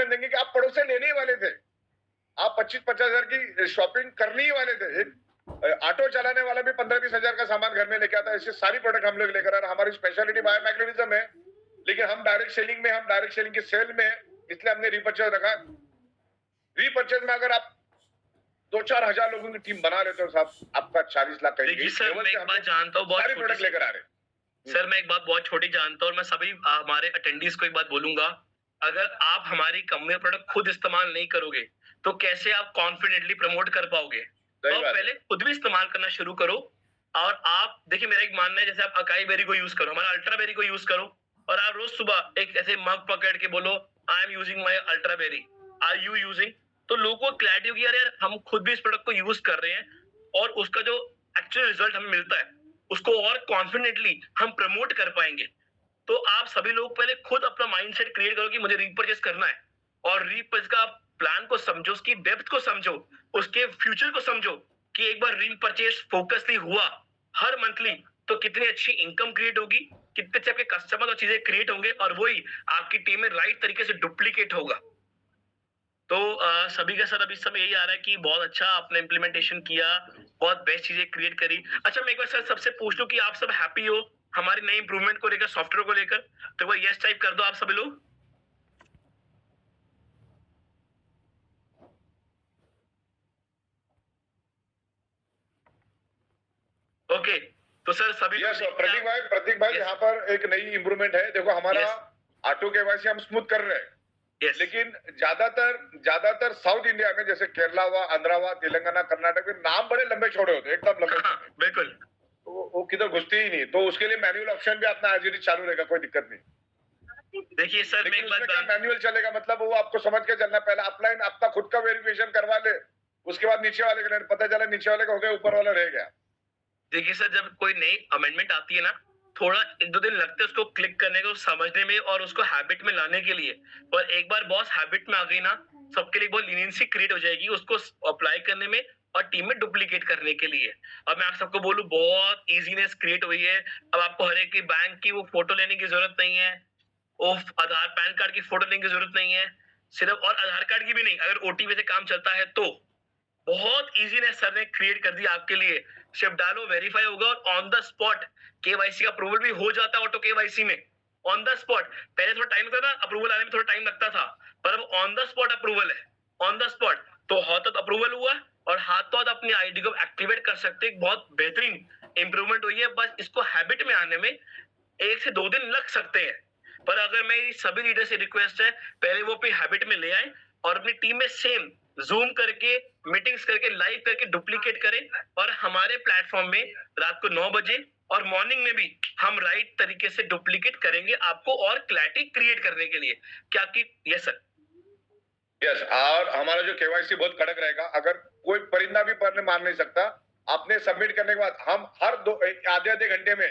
देंगे कि आप पड़ोसे लेने ही वाले थे, आप 25-50 हजार की शॉपिंग करनी ही वाले थे। एक ऑटो चलाने वाला भी 15-20 हजार का सामान घर में लेके आता है। ऐसे सारी प्रोडक्ट हम लोग लेकर आ रहे हैं। हमारी स्पेशलिटी बायोमैग्नेटिज्म है, लेकिन हम डायरेक्ट सेलिंग की सेल में, इसलिए हमने रीपर्चेज रखा। रीपर्चेज में अगर आप 2-4 हजार लोगों की टीम बना लेते हो साहब, आपका 40 लाख का सर मैं एक बात जानता हूँ, बहुत प्रोडक्ट लेकर आ रहे। सर मैं एक बात बहुत छोटी जानता हूँ, और मैं सभी हमारे अटेंडीज को एक बात बोलूंगा, अगर आप हमारी कंपनी का प्रोडक्ट खुद इस्तेमाल नहीं करोगे तो कैसे आप कॉन्फिडेंटली प्रमोट कर पाओगे? तो पहले खुद भी इस्तेमाल करना शुरू करो। और आप देखिए, मेरा एक मानना है, जैसे आप अकाई बेरी को यूज करो, हमारा अल्ट्रा बेरी को यूज करो, और आप रोज सुबह एक ऐसे मग पकड़ के बोलो, I am using my ultra berry, are you using? तो लोगों को क्लैरिटी होगी, यार हम खुद भी इस प्रोडक्ट को यूज कर रहे हैं, और उसका जो एक्चुअल रिजल्ट हमें मिलता है उसको और कॉन्फिडेंटली हम प्रमोट कर पाएंगे। तो आप सभी लोग पहले खुद अपना माइंडसेट क्रिएट करो कि मुझे रीपरचेस करना है, और रीपरचेस का प्लान को समझो, उसकी डेप्थ को समझो, उसके फ्यूचर को समझो, कि एक बार रीपरचेस फोकसली हुआ हर मंथली तो कितनी अच्छी इनकम क्रिएट होगी, कितने अच्छे आपके कस्टमर और चीजें क्रिएट होंगे, और वही आपकी टीम में राइट तरीके से डुप्लीकेट होगा। तो सभी का सर अभी समय यही आ रहा है कि बहुत अच्छा आपने इम्प्लीमेंटेशन किया, बहुत बेस्ट चीजें क्रिएट करी। अच्छा, मैं एक बार सर सबसे पूछ लूं कि आप सब हैप्पी हो हमारी नई इंप्रूवमेंट को लेकर, सॉफ्टवेयर को लेकर? तो वो यस टाइप कर दो आप सभी लोग। ओके, तो सर सभी प्रतीक भाई यहाँ पर एक नई इंप्रूवमेंट है। देखो, हमारा ऑटो केवाईसी हम स्मूथ कर रहे हैं, लेकिन ज्यादातर साउथ इंडिया में, जैसे केरला हुआ, आंध्रा हुआ, तेलंगाना, कर्नाटक में नाम बड़े लंबे चौड़े होते हैं, एकदम लंबे। बिल्कुल, तो वो किधर घुसते ही नहीं। तो उसके लिए मैनुअल ऑप्शन भी अपना आज चालू रहेगा, कोई दिक्कत नहीं। देखिए सर, मैं एक बात, मैनुअल चलेगा, मतलब वो आपको समझ के चलना। पहले अपलाइन अपना खुद का वेरिफिकेशन करवा ले, उसके बाद नीचे वाले का, पता चला नीचे वाले का हो गया, ऊपर वाला रह गया। देखिए सर, जब कोई नई अमेंडमेंट आती है ना, थोड़ा 1-2 दिन लगते हैं उसको क्लिक करने को, समझने में, और उसको हैबिट में लाने के लिए। पर एक बार बॉस हैबिट में आ गई ना, सबके लिए बहुत लीनियंसी क्रिएट हो जाएगी उसको अप्लाई करने में और टीम में डुप्लीकेट करने के लिए। अब मैं आप सबको बोलूं, बहुत इजीनेस क्रिएट हुई है। अब आपको हर एक बैंक की वो फोटो लेने की जरूरत नहीं है, आधार पैन कार्ड की फोटो लेने की जरूरत नहीं है सिर्फ, और आधार कार्ड की भी नहीं, अगर ओटीपी से काम चलता है तो। बहुत इजीनेस सर ने क्रिएट कर दिया आपके लिए। सिर्फ डालो, वेरीफाई होगा, और ऑन द स्पॉट केवाईसी का अप्रूवल भी हो जाता है ऑटो केवाईसी में, ऑन द स्पॉट। पहले थोड़ा टाइम लगता था, अप्रूवल आने में थोड़ा टाइम लगता था, पर अब ऑन द स्पॉट अप्रूवल है, ऑन द स्पॉट। तो हाथों अप्रूवल हुआ, और हाथों अपनी आईडी को एक्टिवेट कर सकते हैं। बहुत बेहतरीन इंप्रूवमेंट हुई है। बस इसको हैबिट में आने में 1 से 2 दिन लग सकते हैं, पर अगर मेरी सभी लीडर से रिक्वेस्ट है, पहले वो पे हैबिट में ले आए, और अपनी टीम में सेम जूम करके मीटिंग्स करके लाइव करके डुप्लीकेट करें और हमारे प्लेटफॉर्म में रात को 9 बजे और मॉर्निंग में भी हम राइट तरीके से डुप्लीकेट करेंगे आपको और क्लैरिटी क्रिएट करने के लिए क्या कि यस सर। यस, और हमारा जो केवाईसी बहुत कड़क रहेगा। अगर कोई परिंदा भी पर मान नहीं सकता, आपने सबमिट करने के बाद हम हर आधे घंटे में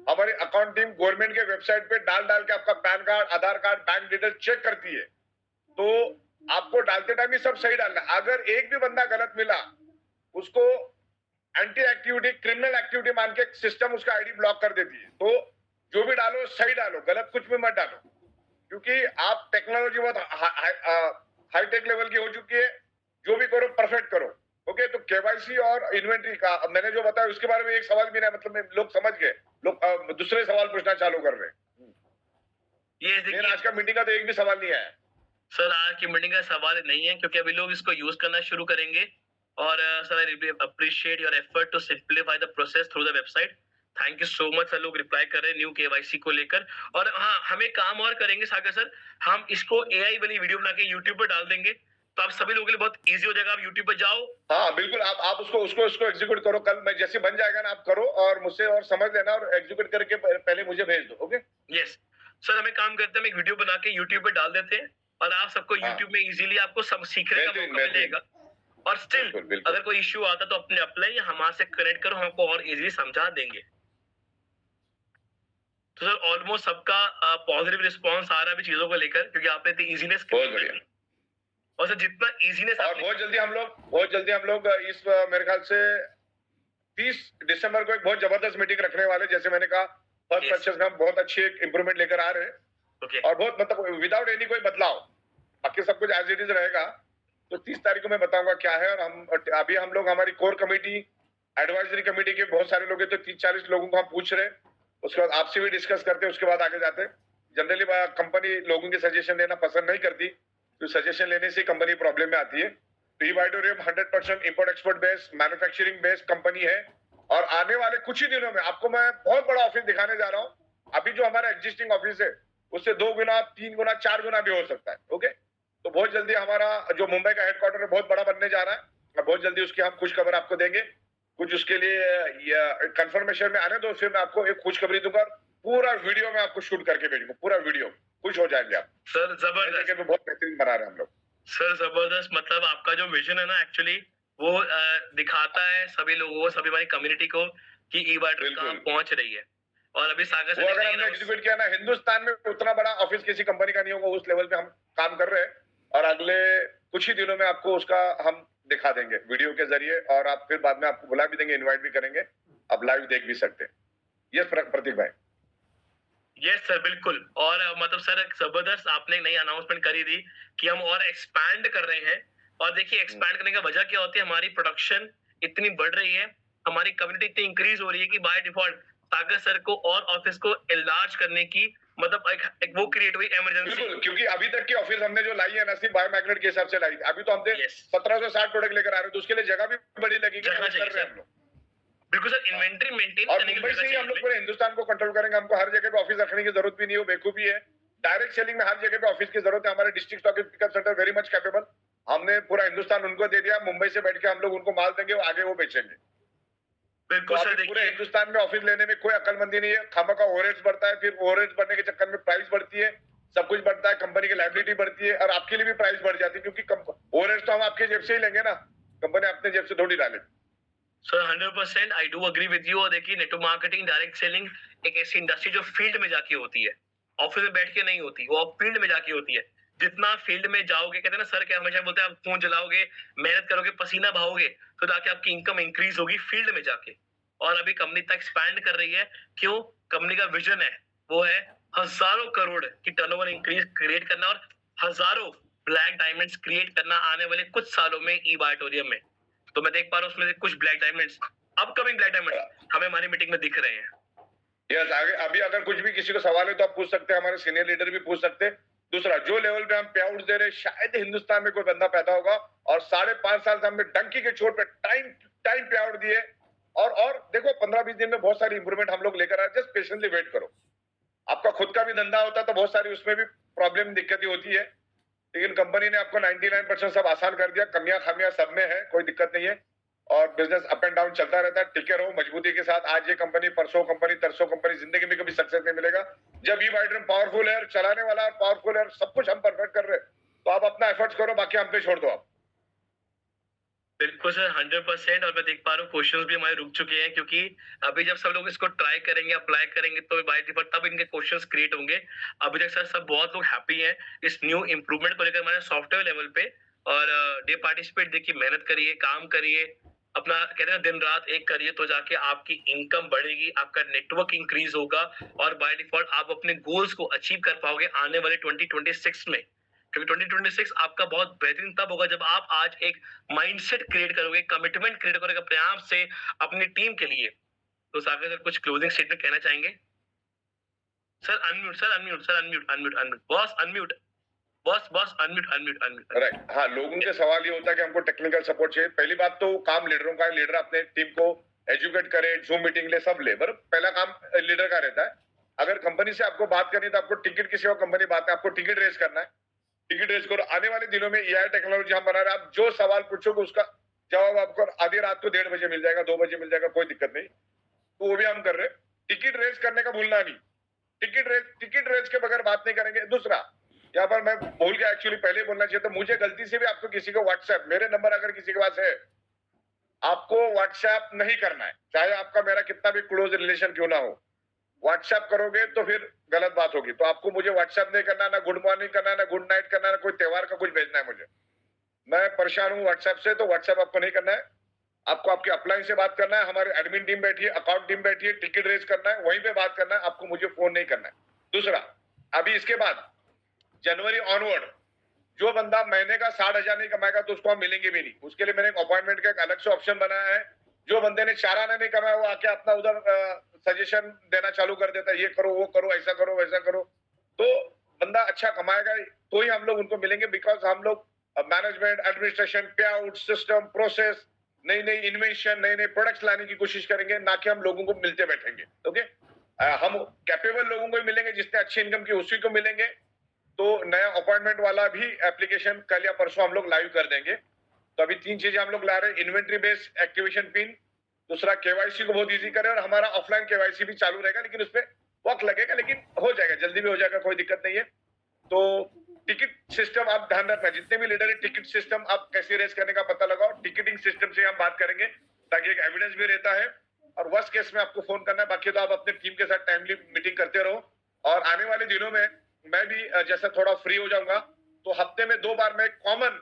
हमारी अकाउंट टीम गवर्नमेंट के वेबसाइट पे डाल के आपका पैन कार्ड, आधार कार्ड, बैंक डिटेल चेक करती है। तो आपको डालते टाइम ही सब सही डालना। अगर एक भी बंदा गलत मिला, उसको एंटी एक्टिविटी, क्रिमिनल एक्टिविटी मान के सिस्टम उसका आईडी ब्लॉक कर देती है। तो जो भी डालो सही डालो, गलत कुछ भी मत डालो, क्योंकि आप टेक्नोलॉजी बहुत हाईटेक लेवल की हो चुकी है। जो भी करो परफेक्ट करो। ओके, तो केवाईसी और इन्वेंट्री का मैंने जो बताया उसके बारे में एक सवाल भी नहीं, मतलब लोग समझ गए, लोग दूसरे सवाल पूछना चालू कर रहे हैं। ये आज का मीटिंग का तो एक भी सवाल नहीं आया सर। आज की मीटिंग का सवाल नहीं है क्योंकि अभी लोग इसको यूज करना शुरू करेंगे। और sir I appreciate your effort to simplify the process through the website. Thank you so much sir. लोग रिप्लाई कर रहे हैं न्यू केवाईसी को लेकर। और हाँ, हम एक काम और करेंगे सागर सर, हम इसको एआई वाली वीडियो बना के यूट्यूब पर डाल देंगे तो आप सभी लोगों के लिए बहुत इजी हो जाएगा। आप यूट्यूब पर जाओ। हाँ बिल्कुल, आप उसको एग्जीक्यूट करो। कल मैं जैसे बन जाएगा ना, आप करो और मुझसे और समझ लेना और एग्जीक्यूट करके पहले मुझे भेज दो। ओके यस सर, हमें काम करते हैं, हम एक वीडियो बना के यूट्यूब पे डाल देते हैं और आप सबको यूट्यूब में इजीली आपको सब सीखने का मौका मिलेगा। और स्टिल अगर कोई इश्यू आता तो अपने अप्लाई हमारे से कनेक्ट करो, हम आपको और इजीली समझा देंगे। तो सर ऑलमोस्ट सबका पॉजिटिव रिस्पांस आ रहा है चीजों को लेकर, क्योंकि आपने इतनी इजीनेस और सर जितना इजीनेस और बहुत जल्दी हम लोग इस मेरे ख्याल से 30 दिसंबर को एक बहुत जबरदस्त मीटिंग रखने वाले। जैसे मैंने कहा, फर्स्ट परचेस में हम बहुत अच्छी एक इंप्रूवमेंट लेकर आ रहे हैं और बहुत मतलब विदाउट एनी कोई बदलाव, बाकी सब कुछ एज इट इज रहेगा। तो 30 तारीख को मैं बताऊंगा क्या है। और हम लोग हमारी कोर कमेटी, एडवाइजरी कमेटी के बहुत सारे लोग हैं, तो 30-40 लोगों को हम पूछ रहे हैं। उसके बाद आपसे भी डिस्कस करते हैं, उसके बाद आगे जाते हैं। जनरली कंपनी लोगों की सजेशन लेना पसंद नहीं करती, तो सजेशन लेने से कंपनी प्रॉब्लम में आती है। तो ई-वाइडोरियम 100% import export based, manufacturing based company है। और आने वाले कुछ ही दिनों में आपको मैं बहुत बड़ा ऑफिस दिखाने जा रहा हूँ। अभी जो हमारा एग्जिस्टिंग ऑफिस है उससे 2 गुना, 3 गुना, 4 गुना भी हो सकता है। ओके, तो बहुत जल्दी हमारा जो मुंबई का हेडक्वार्टर है बहुत बड़ा बनने जा रहा है और बहुत जल्दी उसकी हम खुशखबर आपको देंगे। कुछ उसके लिए कंफर्मेशन में आने दो, फिर मैं आपको एक खुशखबरी दूंगा। पूरा वीडियो में आपको शूट करके भेजूंगा, पूरा वीडियो, खुश हो जाएंगे आप। सर जबरदस्त, बहुत बेहतरीन बना रहे हैं हम लोग। सर जबरदस्त, मतलब आपका जो विजन है ना एक्चुअली वो दिखाता है सभी लोगों को, सभी हमारी कम्युनिटी को कि ई-वाइडोरियम कहां पहुंच रही है। और अभी सागर से अगर हमने एग्जीक्यूट किया ना, हिंदुस्तान में उतना बड़ा ऑफिस किसी कंपनी का नहीं होगा, उस लेवल पे हम काम कर रहे हैं। और अगले कुछ ही दिनों में आपको उसका हम दिखा देंगे वीडियो के जरिए, और आप फिर बाद में आपको बुला भी देंगे, इनवाइट भी करेंगे, आप लाइव देख भी सकते हैं। यस प्रतीक भाई। यस सर, बिल्कुल। और मतलब सर जबरदस्त आपने नई अनाउंसमेंट करी थी कि हम और एक्सपैंड कर रहे हैं। और देखिए एक्सपैंड करने का वजह क्या होती है, हमारी प्रोडक्शन इतनी बढ़ रही है, हमारी कम्युनिटी इतनी इंक्रीज हो रही है कि बाय डिफॉल्ट सागर सर को और ऑफिस को एनलार्ज करने की मतलब एक वो क्रिएट हुई इमरजेंसी। बिल्कुल, क्योंकि अभी तक की ऑफिस हमने जो लाई है ना, सिर्फ बायोमैग्नेट के हिसाब से लाई। अभी तो हमने 1760 प्रोडक्ट लेकर आ रहे हैं, तो उसके लिए जगह भी बड़ी लगेगी। बिल्कुल सर, इन्वेंटरी मेंटेन करने के लिए मुंबई से ही हम लोग पूरे हिंदुस्तान को कंट्रोल करेंगे। हमको हर जगह पे ऑफिस रखने की जरूरत भी नहीं हो, बेवकूफी है। डायरेक्ट सेलिंग में हर जगह पे ऑफिस की जरूरत है। हमारे district stock pickup centre very much capable. हमने पूरा हिंदुस्तान उनको दे दिया, मुंबई से बैठ के हम लोग उनको माल देंगे, आगे वो बेचेंगे। बिल्कुल सर, पूरे हिंदुस्तान में ऑफिस लेने में कोई अकलमंदी नहीं है। खामखा ओवरहेड्स बढ़ता है, फिर ओवरहेड्स बढ़ने के चक्कर में प्राइस बढ़ती है, सब कुछ बढ़ता है, कंपनी की लायबिलिटी बढ़ती है, और आपके लिए भी प्राइस बढ़ जाती है, क्योंकि ओवरहेड्स तो हम आपके जेब से ही लेंगे ना, कंपनी अपने जेब से थोड़ी डालेगी। Sir 100% I do agree with you. और देखिए नेटवर्क मार्केटिंग, डायरेक्ट सेलिंग एक ऐसी इंडस्ट्री जो फील्ड में जाके होती है, ऑफिस में बैठ के नहीं होती, वो फील्ड में जाके होती है। जितना फील्ड में जाओगे, कहते हैं ना सर क्या हमेशा बोलते हैं, आप फोन चलाओगे, मेहनत करोगे, पसीना बहाओगे, तो जाके आपकी इनकम इंक्रीज होगी फील्ड में जाके। और अभी कंपनी तक एक्सपैंड कर रही है, क्यों? कंपनी का विजन है वो है हजारों करोड़ की टर्नओवर इंक्रीज क्रिएट करना और हजारों ब्लैक डायमंड्स क्रिएट करना आने वाले कुछ सालों में ई-वाइडोरियम में। तो मैं देख पा रहा हूँ उसमें से कुछ black diamonds, upcoming black diamonds हमें हमारी मीटिंग में दिख रहे हैं। यस, आगे अभी अगर कुछ भी किसी को सवाल है तो आप पूछ सकते हैं, हमारे सीनियर लीडर भी पूछ सकते हैं। दूसरा, जो लेवल पे हम पे आउट दे रहे हैं, शायद हिंदुस्तान में कोई बंदा पैदा होगा। और 5.5 साल से हमने डंकी के चोट पे टाइम पे आउट दिए। और देखो 15-20 दिन में बहुत सारी इंप्रूवमेंट हम लोग लेकर आए। जस्ट पेशेंटली वेट करो। आपका खुद का भी धंधा होता है तो बहुत सारी उसमें भी प्रॉब्लम, दिक्कतें होती है, लेकिन कंपनी ने आपको 99% सब आसान कर दिया, कमियां खामियां सब में है, कोई दिक्कत नहीं है और बिजनेस अप एंड डाउन चलता रहता है। टिके रहो मजबूती के साथ, आज ये कंपनी, परसों कंपनी, तरसों कंपनी, जिंदगी में कभी सक्सेस नहीं मिलेगा। जब ई वाइड्रम पावरफुल है, चलाने वाला और पावरफुल है, सब कुछ हम परफेक्ट कर रहे हैं, तो आप अपना एफर्ट्स करो, बाकी हम पे छोड़ दो आप। बिल्कुल सर, 100%। और मैं देख पा रहा हूँ क्वेश्चंस भी हमारे रुक चुके हैं, क्योंकि अभी जब सब लोग इसको ट्राई करेंगे, अप्लाई करेंगे, तो बाय डिफॉल्ट तब इनके क्वेश्चंस क्रिएट होंगे। अभी तक सर सब बहुत लोग हैप्पी हैं इस न्यू इम्प्रूवमेंट को लेकर हमारे सॉफ्टवेयर लेवल पे। और डे पार्टिसिपेट देखिए, मेहनत करिए, काम करिए, अपना कहते हैं दिन रात एक करिए, तो जाके आपकी इनकम बढ़ेगी, आपका नेटवर्क इंक्रीज होगा और बाय डिफॉल्ट आप अपने गोल्स को अचीव कर पाओगे आने वाले 2026 में। क्योंकि 2026 आपका बहुत बेहतरीन तब होगा जब आप आज एक माइंडसेट क्रिएट करोगे, कमिटमेंट क्रिएट करोगे अपने आप से, अपनी टीम के लिए। तो सागर सर कुछ क्लोजिंग स्टेटमेंट कहना चाहेंगे? Sir unmute, sir unmute, sir unmute, unmute, unmute, boss unmute, boss unmute, unmute, unmute. Right, हाँ, लोगों के सवाल ये होता है कि हमको टेक्निकल सपोर्ट चाहिए। पहली बात तो काम लीडरों का है, लीडर अपने टीम को एजुकेट करे, जूम मीटिंग ले, सब ले, पर पहला काम लीडर का रहता है। अगर कंपनी से आपको बात करनी है तो आपको टिकट की सेवा कंपनी बात है, आपको टिकट रेज करना है, टिकट रेज करो। आने वाले दिनों में एआई टेक्नोलॉजी हम बना रहे हैं, आप जो सवाल पूछोगे उसका जवाब आपको आधी रात को 1:30 बजे मिल जाएगा, 2 बजे मिल जाएगा, कोई दिक्कत नहीं, तो वो भी हम कर रहे हैं। टिकट रेज करने का भूलना नहीं, टिकट रेज के बगैर बात नहीं करेंगे। दूसरा, यहाँ पर मैं भूल गया, एक्चुअली पहले बोलना चाहिए, तो मुझे गलती से भी आपको किसी को व्हाट्सएप, मेरे नंबर अगर किसी के पास है, आपको व्हाट्सएप नहीं करना है, चाहे आपका मेरा कितना भी क्लोज रिलेशन क्यों ना हो। व्हाट्सएप करोगे तो फिर गलत बात होगी, तो आपको मुझे व्हाट्सएप नहीं करना, ना गुड मॉर्निंग करना है, ना गुड नाइट करना है, ना कोई त्योहार का कुछ भेजना है मुझे। मैं परेशान हूँ व्हाट्सएप से, तो व्हाट्सएप आपको नहीं करना है। आपको आपके अपलाइन से बात करना है, हमारी एडमिन टीम बैठी है, अकाउंट टीम बैठी है, टिकट रेज करना है, वहीं पे बात करना है, आपको मुझे फोन नहीं करना है। दूसरा, अभी इसके बाद जनवरी ऑनवर्ड जो बंदा महीने का 60,000 नहीं कमाएगा तो उसको हम मिलेंगे भी नहीं। उसके लिए मैंने एक अपॉइंटमेंट का एक अलग से ऑप्शन बनाया है। जो बंदे ने 4 आना नहीं कमाया, वो आके अपना उधर सजेशन देना चालू कर देता है, ये करो, वो करो, ऐसा करो, वैसा करो, तो बंदा अच्छा कमाएगा तो ही हम लोग उनको मिलेंगे। बिकॉज हम लोग मैनेजमेंट, एडमिनिस्ट्रेशन, पे आउट सिस्टम, प्रोसेस, नई नई इन्वेंशन, नए नए प्रोडक्ट्स लाने की कोशिश करेंगे, ना कि हम लोगों को मिलते बैठेंगे। ओके, हम कैपेबल लोगों को ही मिलेंगे, जिसने अच्छी इनकम की उसी को मिलेंगे। तो नया अपॉइंटमेंट वाला भी एप्लीकेशन कल या परसों हम लोग लाइव कर देंगे। तो अभी 3 चीजें हम लोग ला रहे हैं, इन्वेंट्री बेस्ड एक्टिवेशन पिन, दूसरा केवाईसी को बहुत इजी करें, और हमारा ऑफलाइन केवाईसी भी चालू रहेगा, लेकिन उसपे वक्त लगेगा, लेकिन हो जाएगा, जल्दी भी हो जाएगा, कोई दिक्कत नहीं है। तो टिकट सिस्टम आप ध्यान रखना, जितने भी लीडर है, टिकट सिस्टम आप कैसे रेस करने का पता लगाओ, टिकटिंग सिस्टम से हम बात करेंगे, ताकि एक एविडेंस भी रहता है। और वर्स्ट केस में आपको फोन करना है, बाकी तो आप अपने टीम के साथ टाइमली मीटिंग करते रहो। और आने वाले दिनों में मैं भी जैसा थोड़ा फ्री हो जाऊंगा, तो हफ्ते में 2 बार मैं कॉमन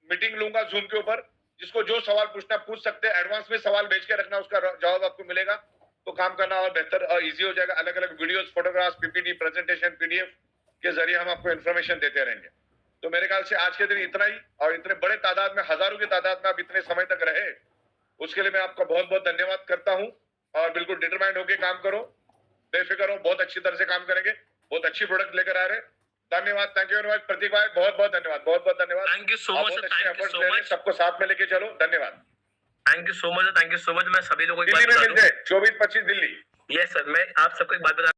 मीटिंग लूंगा जूम के ऊपर, जिसको जो सवाल पूछना पूछ सकते हैं, एडवांस में सवाल भेज के रखना, उसका जवाब आपको मिलेगा, तो काम करना और बेहतर और इजी हो जाएगा। अलग अलग videos, photographs, PPT, presentation, PDF के जरिए हम आपको इन्फॉर्मेशन देते रहेंगे। तो मेरे ख्याल से आज के दिन इतना ही, और इतने बड़े तादाद में, हजारों की तादाद में आप इतने समय तक रहे, उसके लिए मैं आपका बहुत बहुत धन्यवाद करता हूं। और बिल्कुल डिटरमाइंड होकर काम करो, बेफिक्र हो, बहुत अच्छी तरह से काम करेंगे, बहुत अच्छी प्रोडक्ट लेकर आ रहे हैं। धन्यवाद, थैंक यू वेरी मच प्रतीक भाई, बहुत बहुत धन्यवाद, बहुत बहुत धन्यवाद। Thank you so much, thank you so much, सबको साथ में लेके चलो, धन्यवाद। Thank you so much, thank you so much. मैं सभी लोगों को दिल्ली में मिलते हैं 24-25 दिल्ली। यस सर, मैं आप सबको एक बात बता